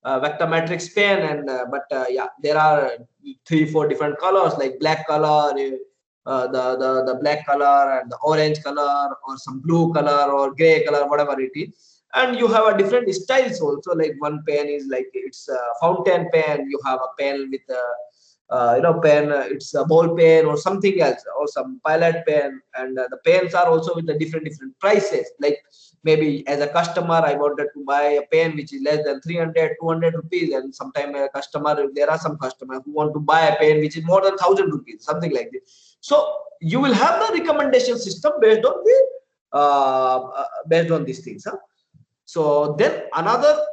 vector matrix pen, and yeah, there are 3-4 different colors, like black color, the black color and the orange color, or some blue color or gray color, whatever it is. And you have a different styles also, like one pen is like it's a fountain pen, you have a pen with a pen, it's a ball pen or something else, or some pilot pen, and the pens are also with the different prices. Like maybe as a customer, I wanted to buy a pen which is less than 300-200 rupees, and sometimes a customer, there are some customers who want to buy a pen which is more than 1,000 rupees, something like this. So you will have the recommendation system based on the based on these things. So then another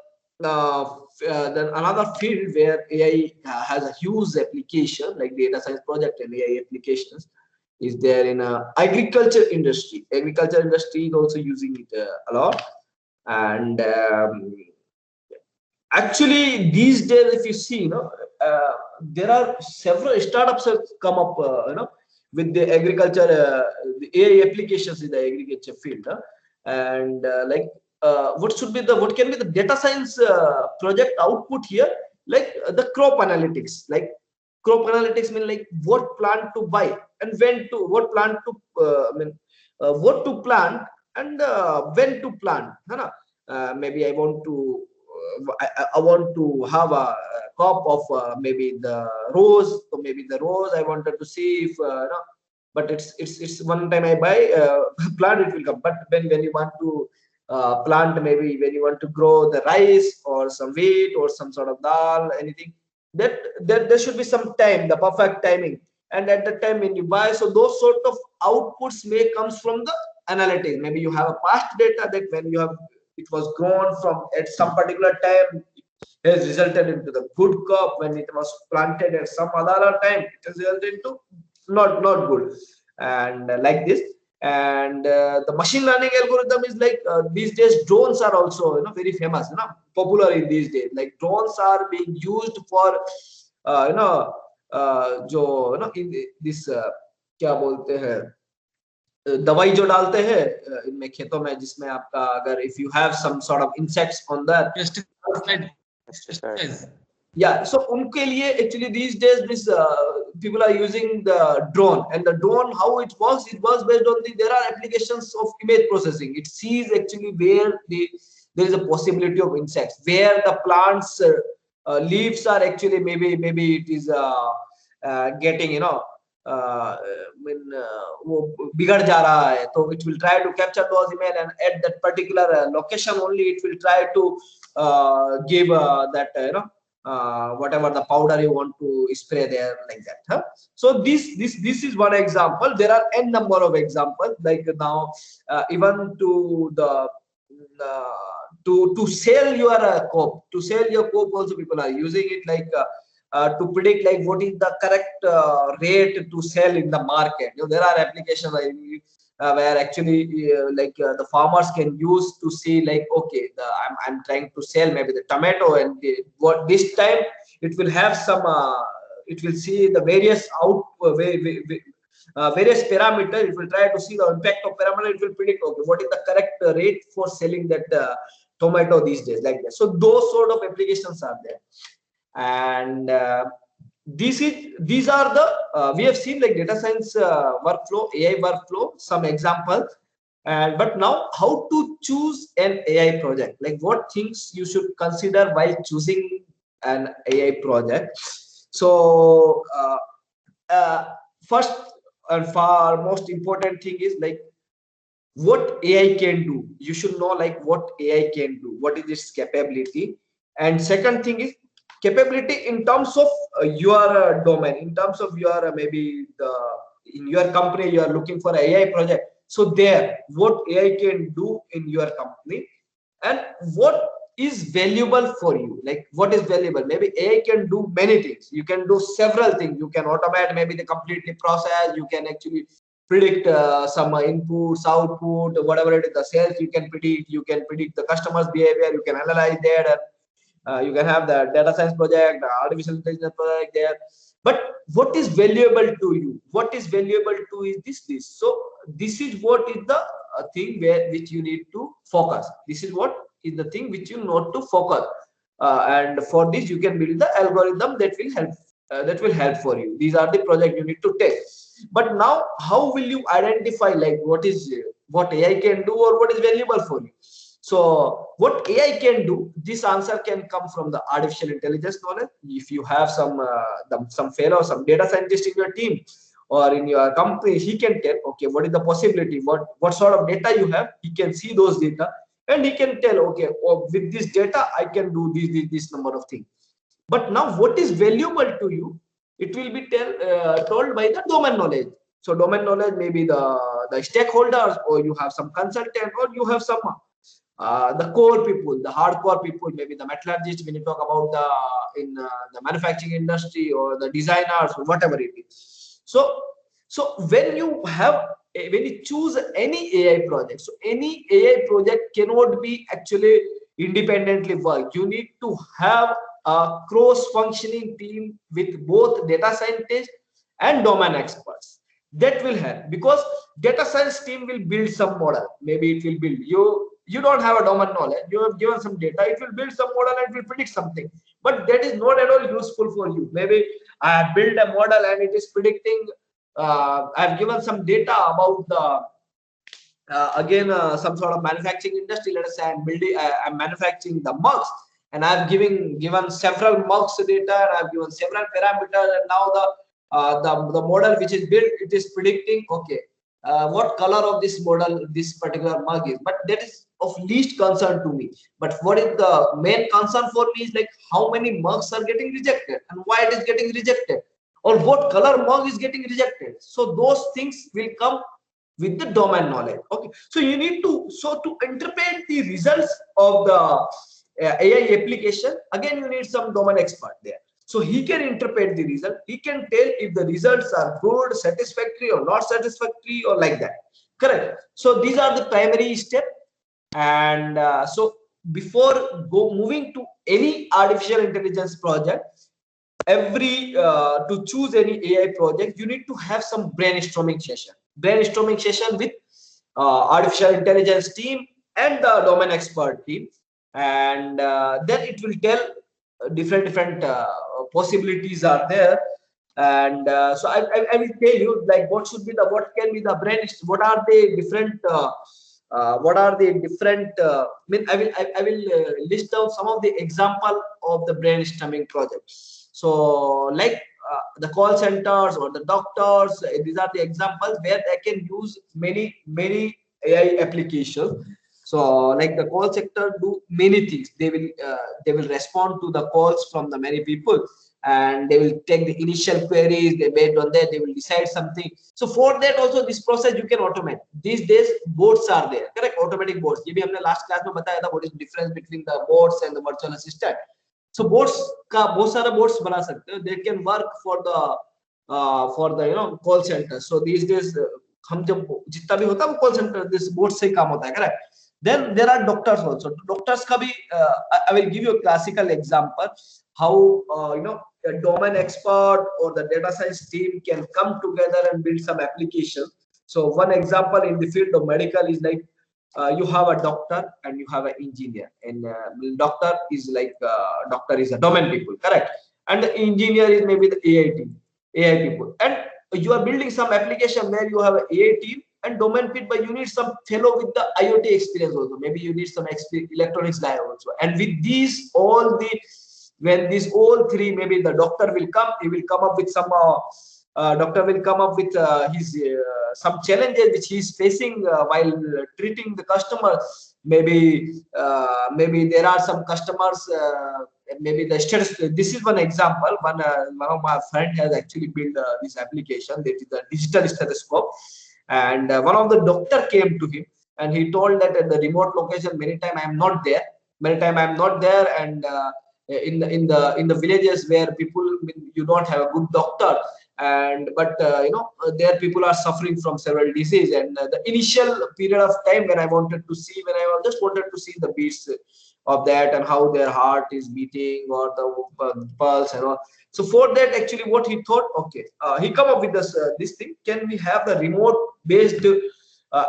field where AI has a huge application, like data science project and AI applications, is there in agriculture industry. Agriculture industry is also using it a lot. And actually these days, if you see, there are several startups have come up, with the agriculture, the AI applications in the agriculture field. And like what can be the data science project output here, like the crop analytics. Like crop analytics mean like what plant to buy and when to, what plant to what to plant and when to plant. Maybe I want to I want to have a crop of maybe the rose, or maybe the rose I wanted to see if but it's one time I buy plant, it will come. But when you want to plant, maybe when you want to grow the rice or some wheat or some sort of dal, anything, that there should be some time, the perfect timing, and at the time when you buy. So those sort of outputs may comes from the analytics. Maybe you have a past data that when you have, it was grown from at some particular time, has resulted into the good crop. When it was planted at some other time, it has resulted into not good, and like this. And the machine learning algorithm is like these days drones are also very famous, popular in these days. Like drones are being used for जो in this क्या बोलते हैं दवाई जो डालते हैं इनमें खेतों में, जिसमें आपका अगर if you have some sort of insects on that, Pesticides. yeah, so उनके लिए actually these days this people are using the drone, and the drone, how it works based on there are applications of image processing. It sees actually where there is a possibility of insects, where the plants leaves are actually maybe it is getting वो बिगड़ जा रहा है, तो it will try to capture those image, and at that particular location only it will try to give that whatever the powder you want to spray there, like that, huh? So this is one example. There are n number of examples, like now even to the to sell your cope, also people are using it, like to predict like what is the correct rate to sell in the market. There are applications where actually the farmers can use to see like, okay, I'm trying to sell maybe the tomato, and what this time it will have some it will see the various various parameters. It will try to see the impact of parameter. It will predict, okay, what is the correct rate for selling that tomato these days, like that. So those sort of applications are there. And these are the we have seen like data science workflow, AI workflow, some examples. And but now, how to choose an AI project, like what things you should consider while choosing an AI project. So first and far most important thing is like what AI can do. You should know like what AI can do, what is its capability. And second thing is capability in terms of your domain, in terms of your maybe in your company you are looking for AI project. So there, what AI can do in your company, and what is valuable for you. Like what is valuable, maybe AI can do many things. You can do several things. You can automate maybe the completely process. You can actually predict some inputs, output, whatever it is, the sales you can predict. You can predict the customer's behavior. You can analyze that, and you can have the data science project, the artificial intelligence project there. But what is valuable to you? What is valuable to is this. So this is what is the thing which you need to focus. This is what is the thing which you need to focus. And for this you can build the algorithm that will help for you. These are the project you need to take. But now, how will you identify like what AI can do or what is valuable for you? So what AI can do, this answer can come from the artificial intelligence knowledge. If you have some fellow, some data scientist in your team or in your company, he can tell, okay, what is the possibility, what sort of data you have. He can see those data, and he can tell, okay, oh, with this data I can do this number of things. But now what is valuable to you, it will be told by the domain knowledge. So domain knowledge, maybe the stakeholders, or you have some consultant, or you have some the core people, the hardcore people, maybe the metallurgists when you talk about the manufacturing industry, or the designers, or whatever it is. So when you when you choose any AI project, so any AI project cannot be actually independently work. You need to have a cross-functioning team with both data scientists and domain experts. That will help, because data science team will build some model. Maybe it will build you don't have a domain knowledge, you have given some data, it will build some model and it will predict something, but that is not at all useful for you. Maybe I have built a model and it is predicting I have given some data about the again some sort of manufacturing industry. Let us say I'm manufacturing the mugs, and I've given several mugs data, and I've given several parameters, and now the model which is built, it is predicting, okay, what color of this model this particular mug is. But that is of least concern to me. But what is the main concern for me is like how many mugs are getting rejected and why it is getting rejected, or what color mug is getting rejected. So those things will come with the domain knowledge. Okay, so you need to to interpret the results of the AI application. Again, you need some domain expert there, so he can interpret the result. He can tell if the results are good, satisfactory, or not satisfactory, or like that. Correct. So these are the primary steps. And so before moving to any artificial intelligence project, to choose any AI project, you need to have some brainstorming session. brainstorming session with artificial intelligence team and the domain expert team, and then it will tell different possibilities are there. And so I will tell you like what should be the, what can be the what are the different I will list down some of the example of the brainstorming project. So like the call centers or the doctors, these are the examples where they can use many AI applications. So like the call sector do many things. They will respond to the calls from the many people, and they will take the initial queries. They based on that they will decide something. So for that also this process you can automate. These days bots are there, correct? Automatic bots. ये भी हमने last class में बताया था what is the difference between the bots and the virtual assistant. So bots का बहुत सारा bots बना सकते हो. They can work for the call center. So these days हम जब जितना भी होता है वो call center this bots से ही काम होता है, correct? Then there are doctors also. Doctors ka bhi, I will give you a classical example how a domain expert or the data science team can come together and build some application. So one example in the field of medical is like you have a doctor and you have an engineer, and doctor is like doctor is a domain people, correct? And the engineer is maybe the AI team, AI people, and you are building some application where you have an AI team and domain fit, but you need some fellow with the IoT experience also. Maybe you need some electronics guy also. And with these all the, when these all three, maybe the doctor will come, he will come up with some doctor will come up with his some challenges which he is facing while treating the customer. Maybe there are some customers, maybe the status. This is one example. One of my friend has actually built this application, that is a digital stethoscope. And one of the doctor came to him and he told that at the remote location many time I am not there, and in the villages where people, you don't have a good doctor, and but there people are suffering from several disease. And the initial period of time when I just wanted to see the beats of that and how their heart is beating or the pulse and all. So for that, actually, what he thought, okay, he come up with this thing. Can we have the remote based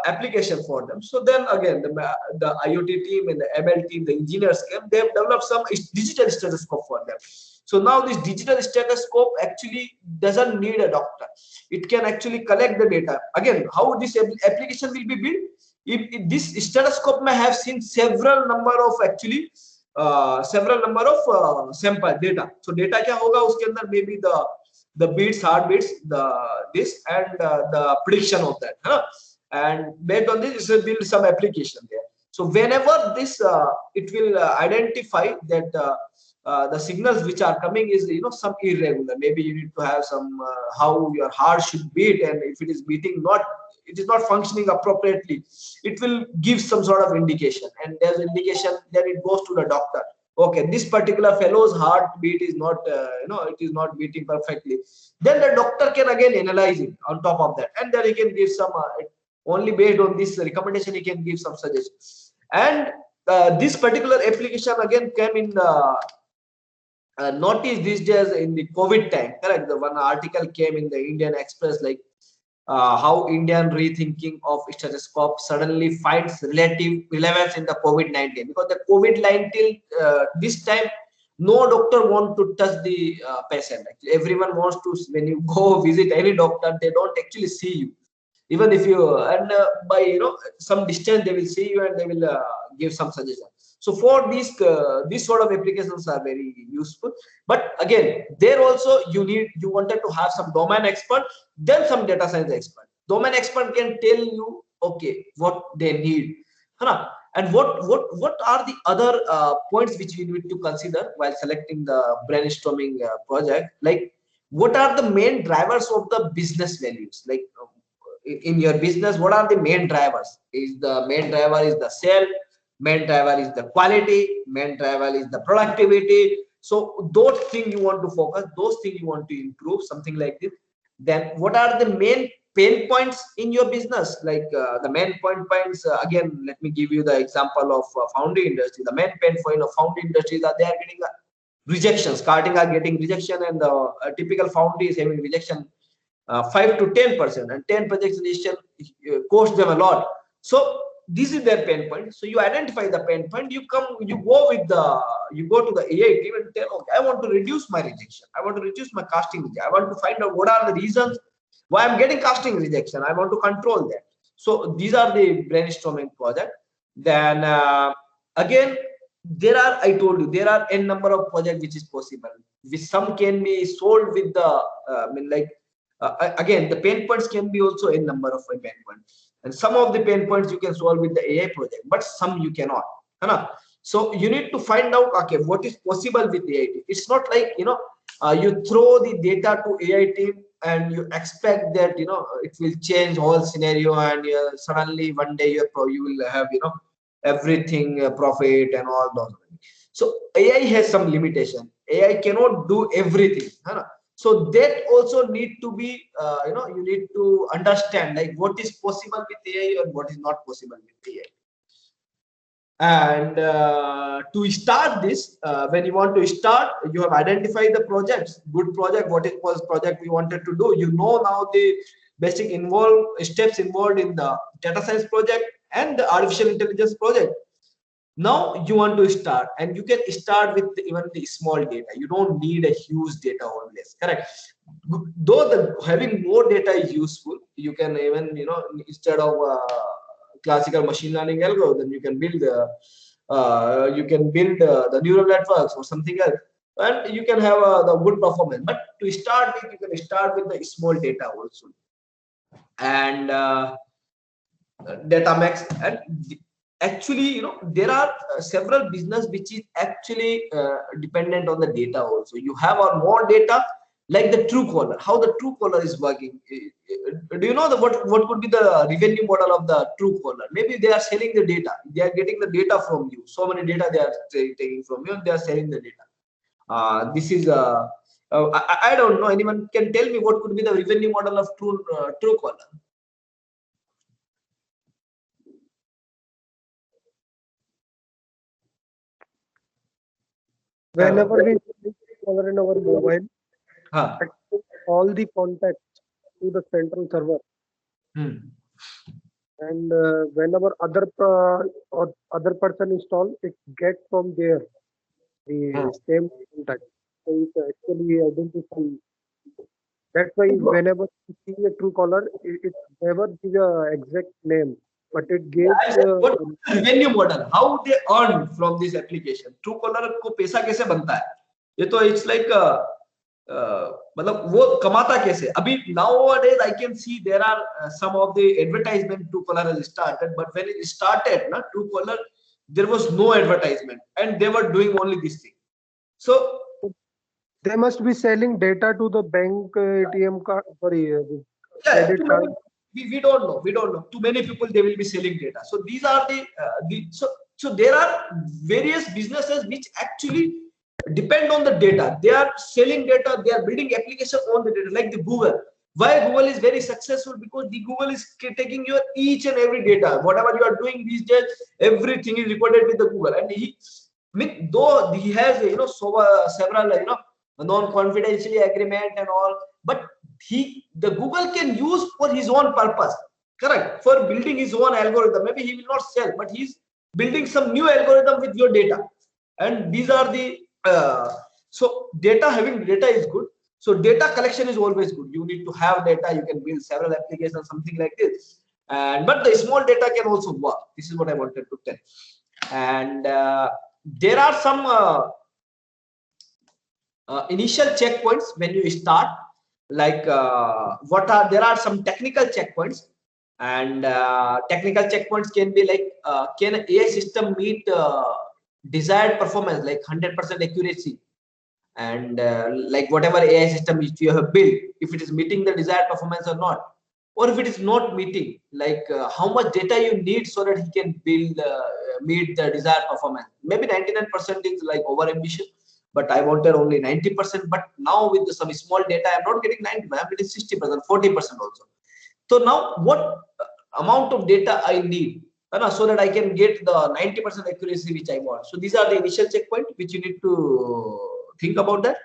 application for them? So then again, the IoT team and the ML team, the engineers came. They have developed some digital stethoscope for them. So now this digital stethoscope actually doesn't need a doctor. It can actually collect the data. Again, how this application will be built? If this stethoscope may have seen several number of sample data. So data क्या होगा उसके अंदर, maybe the beats, heartbeats, this and the prediction of that, huh? And based on this, it will build some application there. So whenever this it will identify that the signals which are coming is some irregular. Maybe you need to have some how your heart should beat, and if it is beating it is not functioning appropriately, it will give some sort of indication, and there's indication, then it goes to the doctor. Okay, this particular fellow's heartbeat is not it is not beating perfectly. Then the doctor can again analyze it on top of that, and then he can give some only based on this recommendation he can give some suggestions. And this particular application again came in notice these days in the COVID time, correct? The one article came in the Indian Express, like how Indian rethinking of stethoscope suddenly finds relative relevance in the COVID-19, because the COVID-19 this time no doctor want to touch the patient. Actually, everyone wants to, when you go visit any doctor, they don't actually see you, even if you and by some distance they will see you and they will give some suggestion. So for these sort of applications are very useful. But again, there also you wanted to have some domain expert, then some data science expert. Domain expert can tell you okay what they need, huh? And what are the other points which you need to consider while selecting the brainstorming project? Like, what are the main drivers of the business values? Like in your business, what are the main drivers? Is the main driver is the sale, main driver is the quality, main driver is the productivity. So those things you want to focus, those things you want to improve, something like this. Then what are the main pain points in your business? Like the main points again, let me give you the example of foundry industry. The main pain point of foundry industry is that they are getting rejections. Starting are getting rejection, and the typical foundry is having rejection 5 to 10%, and 10 projects initial cost them a lot. So this is their pain point. So you identify the pain point, you go to the AI team and tell, okay, I want to reduce my rejection, I want to reduce my casting rejection, I want to find out what are the reasons why I'm getting casting rejection, I want to control that. So these are the brainstorming project. Then again, I told you, there are n number of projects which is possible, which some can be solved with the again, the pain points can be also a number of pain points, and some of the pain points you can solve with the AI project, but some you cannot. So you need to find out, okay, what is possible with AI. It's not like, you throw the data to AI team and you expect that it will change whole scenario, and suddenly one day you will have everything profit and all those. So AI has some limitation. AI cannot do everything. So that also need to be you need to understand, like, what is possible with AI and what is not possible with AI. And to start this, when you want to start, you have identified the projects, good project, what it was project we wanted to do. Now the basic steps involved in the data science project and the artificial intelligence project. Now you want to start, and you can start with even the small data. You don't need a huge data always, correct? Though having more data is useful, you can even instead of classical machine learning algorithm, you can build the neural networks or something else, and you can have the good performance. But to start with, you can start with the small data also, and data max. And actually, there are several business which is actually dependent on the data also. You have more data, like the Truecaller. How the Truecaller is working? Do you know what could be the revenue model of the Truecaller? Maybe they are selling the data. They are getting the data from you. So many data they are taking from you, and they are selling the data. This is I don't know. Anyone can tell me what could be the revenue model of Truecaller? Whenever we cover in our mobile, Huh. all the contacts to the central server, and whenever other person install, it gets from there the same contact. So it actually identify. That's why whenever you see a Truecaller, it never gives a exact name, but it gives. What is the revenue model? How they earn from this application? Truecaller को पैसा कैसे बनता है? ये तो it's like मतलब वो कमाता कैसे? अभी nowadays I can see there are some of the advertisement Truecaller has started, but when it started, Truecaller, there was no advertisement, and they were doing only this thing. So They must be selling data to the bank ATM card. Sorry, yeah, credit card. we don't know. We don't know. To many people, they will be selling data. So these are so there are various businesses which actually depend on the data. They are selling data. They are building application on the data, like the Google. Why Google is very successful? Because the Google is taking your each and every data. Whatever you are doing these days, everything is recorded with the Google. And though he has several non-confidentiality agreement and all, but the Google can use for his own purpose, correct, for building his own algorithm. Maybe he will not sell, but he's building some new algorithm with your data. And these are the so having data is good. So data collection is always good. You need to have data. You can build several applications, something like this. And but the small data can also work. This is what I wanted to tell. And there are some initial checkpoints when you start, like there are some technical checkpoints, and technical checkpoints can be like, can AI system meet desired performance, like 100% accuracy, and like whatever AI system which you have built, if it is meeting the desired performance or not, or if it is not meeting, like how much data you need so that he can meet the desired performance. Maybe 99% is like over ambition, but I wanted only 90%. But now with some small data, I'm not getting 90%, I'm getting 60%, 40% also. So now what amount of data I need so that I can get the 90% accuracy which I want. So these are the initial checkpoint which you need to think about that.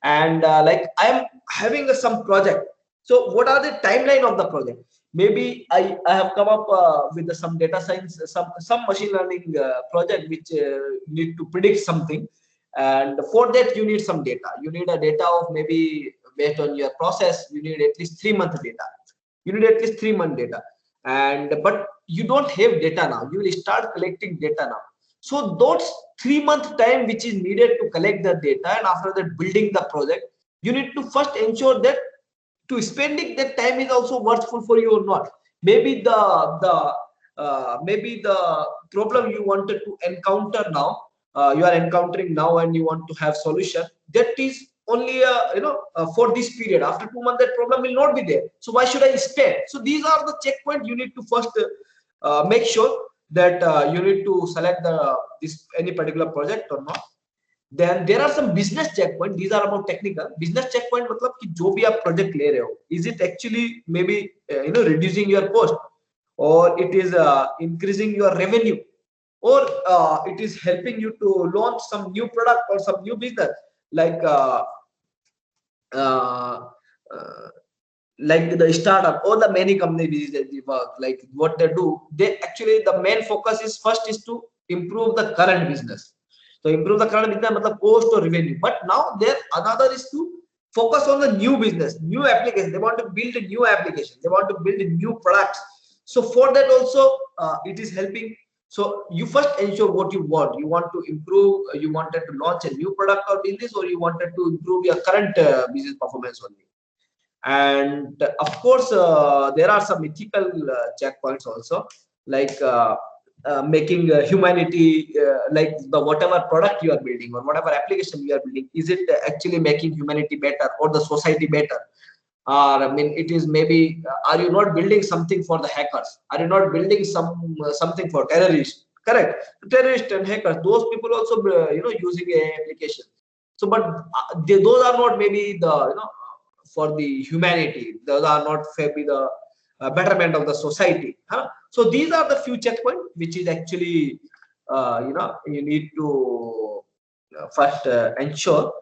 And like I am having some project, So what are the timeline of the project? Maybe I have come up with some data science, some machine learning project which need to predict something, and for that you need some data. You need a data of maybe based on your process. You need at least 3 month data. You need at least 3 month data, and but you don't have data now. You will start collecting data now. So those 3 month time which is needed to collect the data, and after that building the project, you need to first ensure that to spending that time is also worthful for you or not. Maybe the problem you wanted to encounter now, you are encountering now, and you want to have solution that is only for this period. After 2 months that problem will not be there, so why should I spend? So these are the checkpoints you need to first make sure that you need to select the this any particular project or not. Then there are some business checkpoint. These are about technical. Business checkpoint मतलब कि जो भी आप project ले रहे हो, is it actually maybe reducing your cost, or it is increasing your revenue, or it is helping you to launch some new product or some new business, like uh, uh, like the startup or the many companies that they work, like what they do, they actually the main focus is first is to improve the current business. So improve the current business matlab cost or revenue, but now there another is to focus on the new business, new application. They want to build a new application, they want to build a new products. So for that also it is helping. So you first ensure what you want. You want to improve, you wanted to launch a new product or business, or you wanted to improve your current business performance only. And of course there are some ethical checkpoints also, like making humanity, like the whatever product you are building or whatever application you are building, is it actually making humanity better or the society better? Or I mean, it is maybe are you not building something for the hackers? Are you not building something for terrorists? Correct. Terrorists and hackers, those people also using a application. So but those are not maybe the for the humanity. Those are not maybe the betterment of the society. Huh? So these are the few checkpoints which is actually you need to first ensure.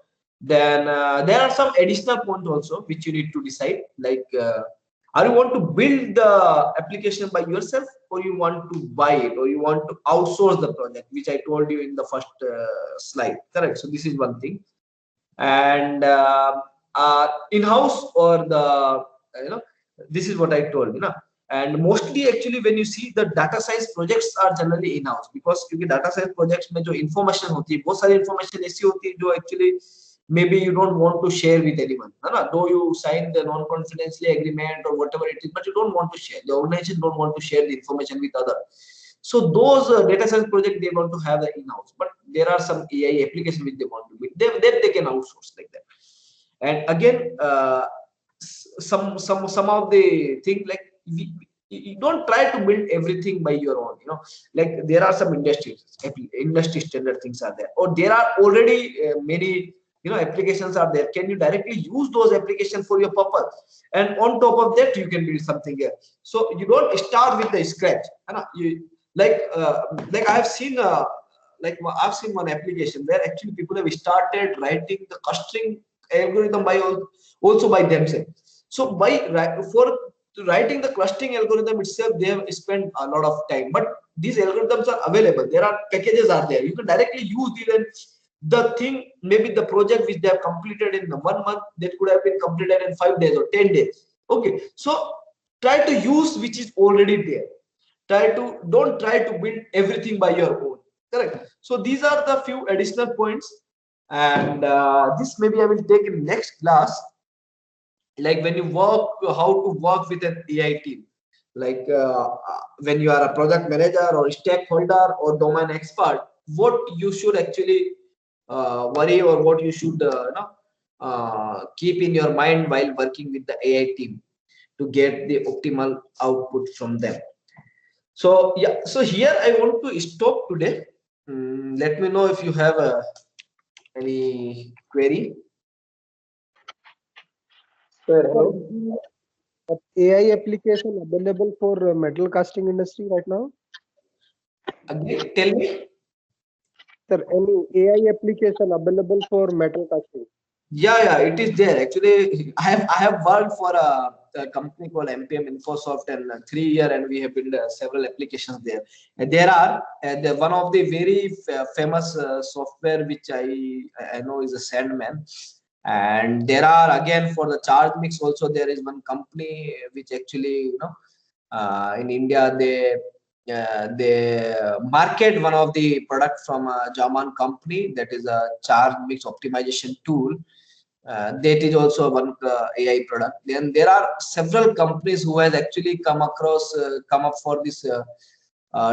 Then there are some additional points also which you need to decide, like are you want to build the application by yourself, or you want to buy it, or you want to outsource the project, which I told you in the first slide. Correct. So this is one thing. And in-house or the you know this is what I told and mostly actually when you see the data science projects are generally in-house, because क्योंकि data science projects में जो information होती है, बहुत सारी information ऐसी होती है जो actually maybe you don't want to share with anyone, है ना? Though you sign the non-confidentiality agreement or whatever it is, but you don't want to share. The organization don't want to share the information with other. So those data science projects they want to have the in-house, but there are some AI application which they want to build. They can outsource like that. And again, some of the things like you don't try to build everything by your own. Like there are some industry standard things are there, or there are already many applications are there. Can you directly use those applications for your purpose, and on top of that you can build something here. So you don't start with the scratch. Like I have seen I've seen one application where actually people have started writing the clustering algorithm also by themselves. So for writing the clustering algorithm itself, they have spent a lot of time. But these algorithms are available. There are packages are there. You can directly use these, and the thing, maybe the project which they have completed in 1 month, that could have been completed in 5 days or 10 days. Okay, so try to use which is already there. Don't try to build everything by your own. Correct. So these are the few additional points, and this maybe I will take in next class, like when you work, how to work with an AI team, like when you are a project manager or stakeholder or domain expert, what you should actually worry, or what you should keep in your mind while working with the AI team to get the optimal output from them. So yeah, so here I want to stop today. Let me know if you have any query. Sir, hello. AI application available for metal casting industry right now? Again, tell me. Sir, any AI application available for metal casting? Yeah, it is there. Actually, I have worked for a company called MPM Infosoft and 3 year, and we have built several applications there. And there are one of the very famous software which I know is a Sandman, and there are again for the charge mix also there is one company which actually in India they market one of the product from a German company that is a charge mix optimization tool. That is also one AI product. Then there are several companies who has actually come up for this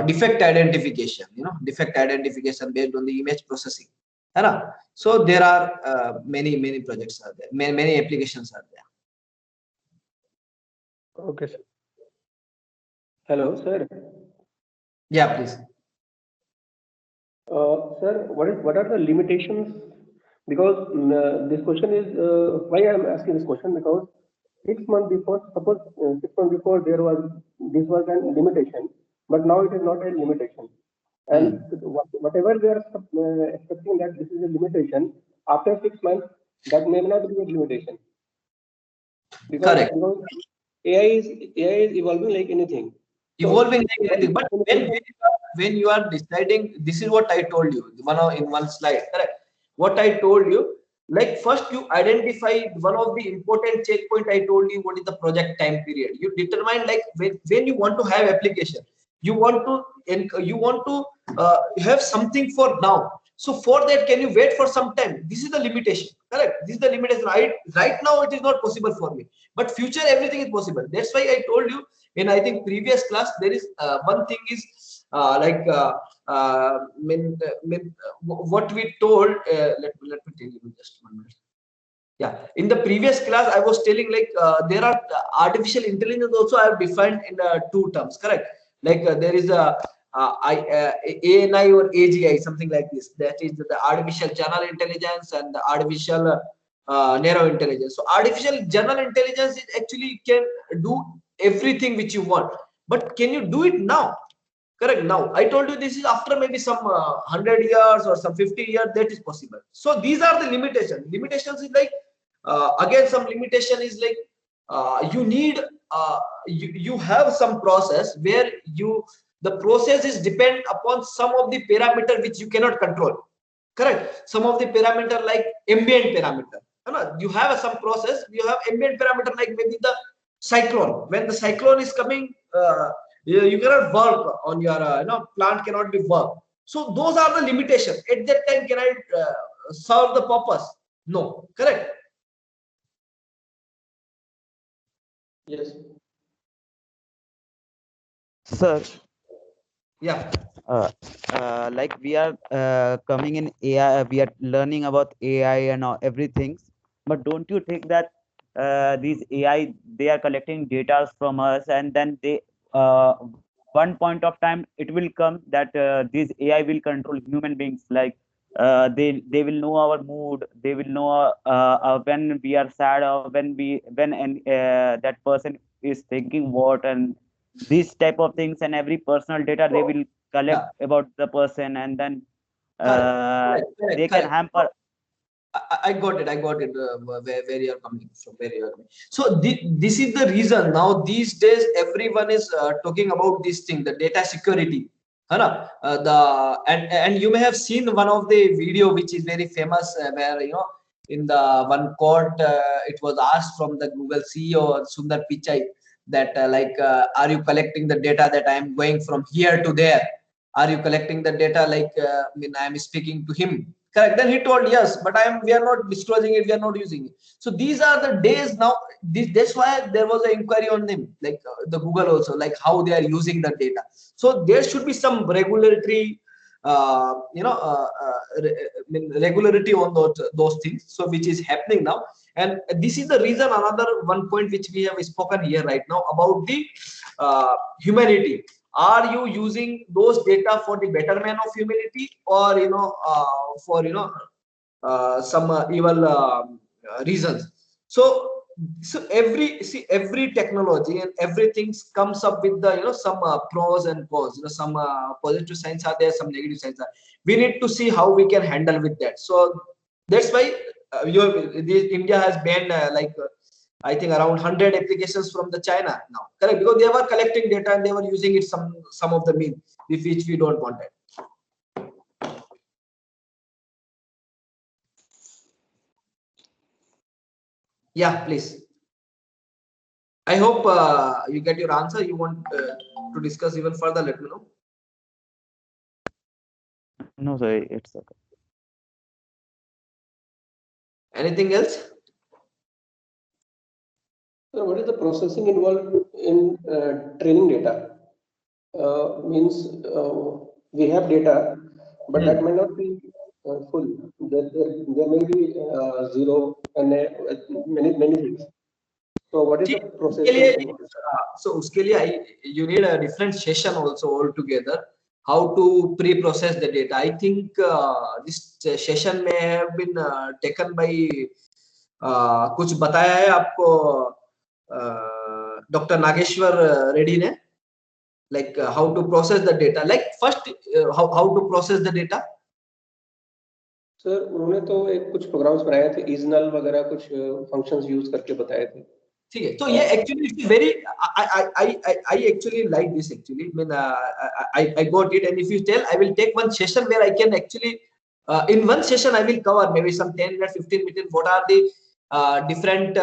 defect identification. Defect identification based on the image processing. है So there are many projects are there, many applications are there. Okay, sir. Hello, sir. Yeah, please. Sir, what are the limitations? Because this question is why I am asking this question, because 6 months before, suppose 6 months before this was a limitation, but now it is not a limitation. And whatever we are expecting that this is a limitation, after 6 months, that may not be a limitation. Correct. Because AI is evolving like anything. Evolving like anything. But when you are deciding, this is what I told you in one slide. Correct. What I told you, like first you identify one of the important checkpoint. I told you what is the project time period. You determine like when you want to have application, you want to have something for now. So for that, can you wait for some time? This is the limitation. Correct. This is the limitation. Right now it is not possible for me, but future everything is possible. That's why I told you in I think previous class there is one thing is what we told. Let me tell you just 1 minute. Yeah, in the previous class I was telling like there are artificial intelligence also I have defined in two terms. Correct. Like there is a ANI or AGI, something like this. That is the artificial general intelligence and the artificial narrow intelligence. So artificial general intelligence is actually can do everything which you want, but can you do it now? Correct. Now I told you this is after maybe some 100 years or some 50 years that is possible. So these are the limitations. Limitations is like again some limitation is like you need you have some process where the process is depend upon some of the parameter which you cannot control. Correct. Some of the parameter like ambient parameter. You have some process. You have ambient parameter like maybe the cyclone. When the cyclone is coming, you cannot work on your plant cannot be worked. So those are the limitations. At that time, can I serve the purpose? No. Correct. Yes. Sir, Yeah. like we are coming in AI, we are learning about AI and all, everything. But don't you think that these AI, they are collecting data from us, and then one point of time it will come that these AI will control human beings. Like they will know our mood, they will know when we are sad, or when that person is thinking what, and these type of things, and every personal data they will collect Yeah. about the person, and then Correct. uh, Correct. they can Correct. hamper. I got it. I got it. Where you are coming from? Where you are coming. So this is the reason. Now these days, everyone is talking about this thing, the data security. है ना? And you may have seen one of the video which is very famous where in the one court it was asked from the Google CEO Sundar Pichai that are you collecting the data that I am going from here to there? Are you collecting the data like I am speaking to him? Correct. Then he told yes, but we are not disclosing it, we are not using it. So these are the days now. That's why there was an inquiry on them, like the Google also, like how they are using the data. So there should be some regulatory regularity on those things, so which is happening now. And this is the reason, another one point which we have spoken here right now about the humanity. Are you using those data for the betterment of humanity, or for some evil reasons? So every technology and everything comes up with the some pros and cons. Some positive signs are there, some negative signs are. We need to see how we can handle with that. So that's why India has banned I think around 100 applications from the China now, correct? Because they were collecting data and they were using it some of the mean which we don't want it. Yeah, please. I hope you get your answer. You want to discuss even further? Let me know. No, sir, it's okay. Anything else? So what is the processing involved in training data? Means we have data, but that may not be full. There may be zero and many things. So what is the processing involved? So उसके लिए you need a different session also altogether. How to pre-process the data. I think this session may have been taken by कुछ बताया है आपको doctor Nageshwar Reddy ने, like how to process the data. Like first how to process the data. Sir उन्होंने तो एक कुछ programmes बनाए थे, इजनल वगैरह कुछ फंक्शंस यूज करके बताए थे. ठीक है, तो ये actually very I actually like this actually. I mean I got it, and if you tell, I will take one session where I can actually in one session I will cover maybe some 10 minutes 15 minutes what are the different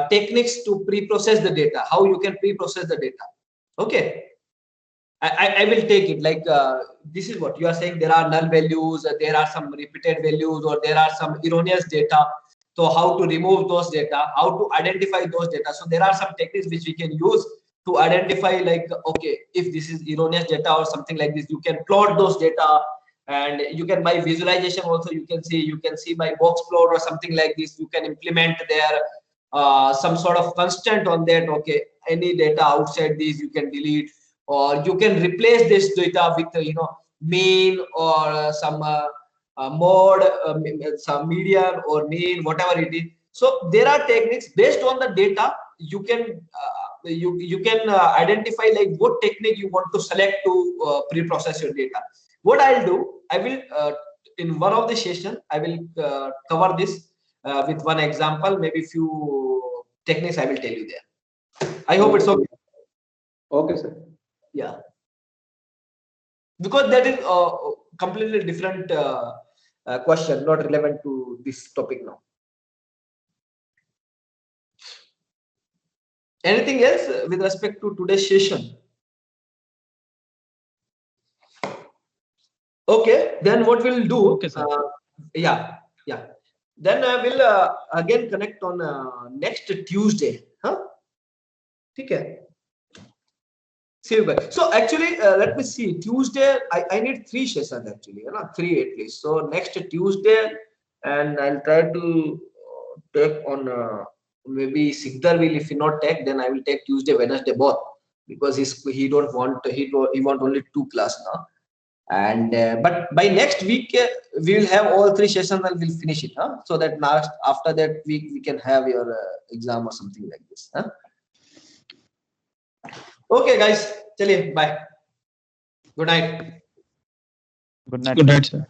techniques to pre-process the data, how you can pre-process the data. Okay, I will take it like this is what you are saying. There are null values, there are some repeated values, or there are some erroneous data. So how to remove those data, how to identify those data. So there are some techniques which we can use to identify, like, okay, if this is erroneous data or something like this, you can plot those data, and you can by visualization also you can see by box plot or something like this. You can implement there some sort of constant on that. Okay, any data outside this you can delete, or you can replace this data with mean or some mode, some median or mean, whatever it is. So there are techniques based on the data. You can you can identify like what technique you want to select to pre-process your data. What I'll do, I will in one of the session I will cover this with one example, maybe few techniques I will tell you there. I hope it's okay. Okay, sir. Yeah, because that is a completely different question, not relevant to this topic now. Anything else with respect to today's session? Okay, then what we'll do? Okay, sir. Yeah. Then we'll again connect on next Tuesday. Huh? Okay. See you guys. So actually, let me see. Tuesday, I need 3 sessions actually, 3 at least. So next Tuesday, and I'll try to take on maybe Sigdar will. If he not take, then I will take Tuesday, Wednesday both, because he want only 2 class now. And but by next week we will have all 3 sessions and we'll finish it, so that now after that week we can have your exam or something like this. Okay guys, chaliye, bye, good night. Good night. Good night, sir.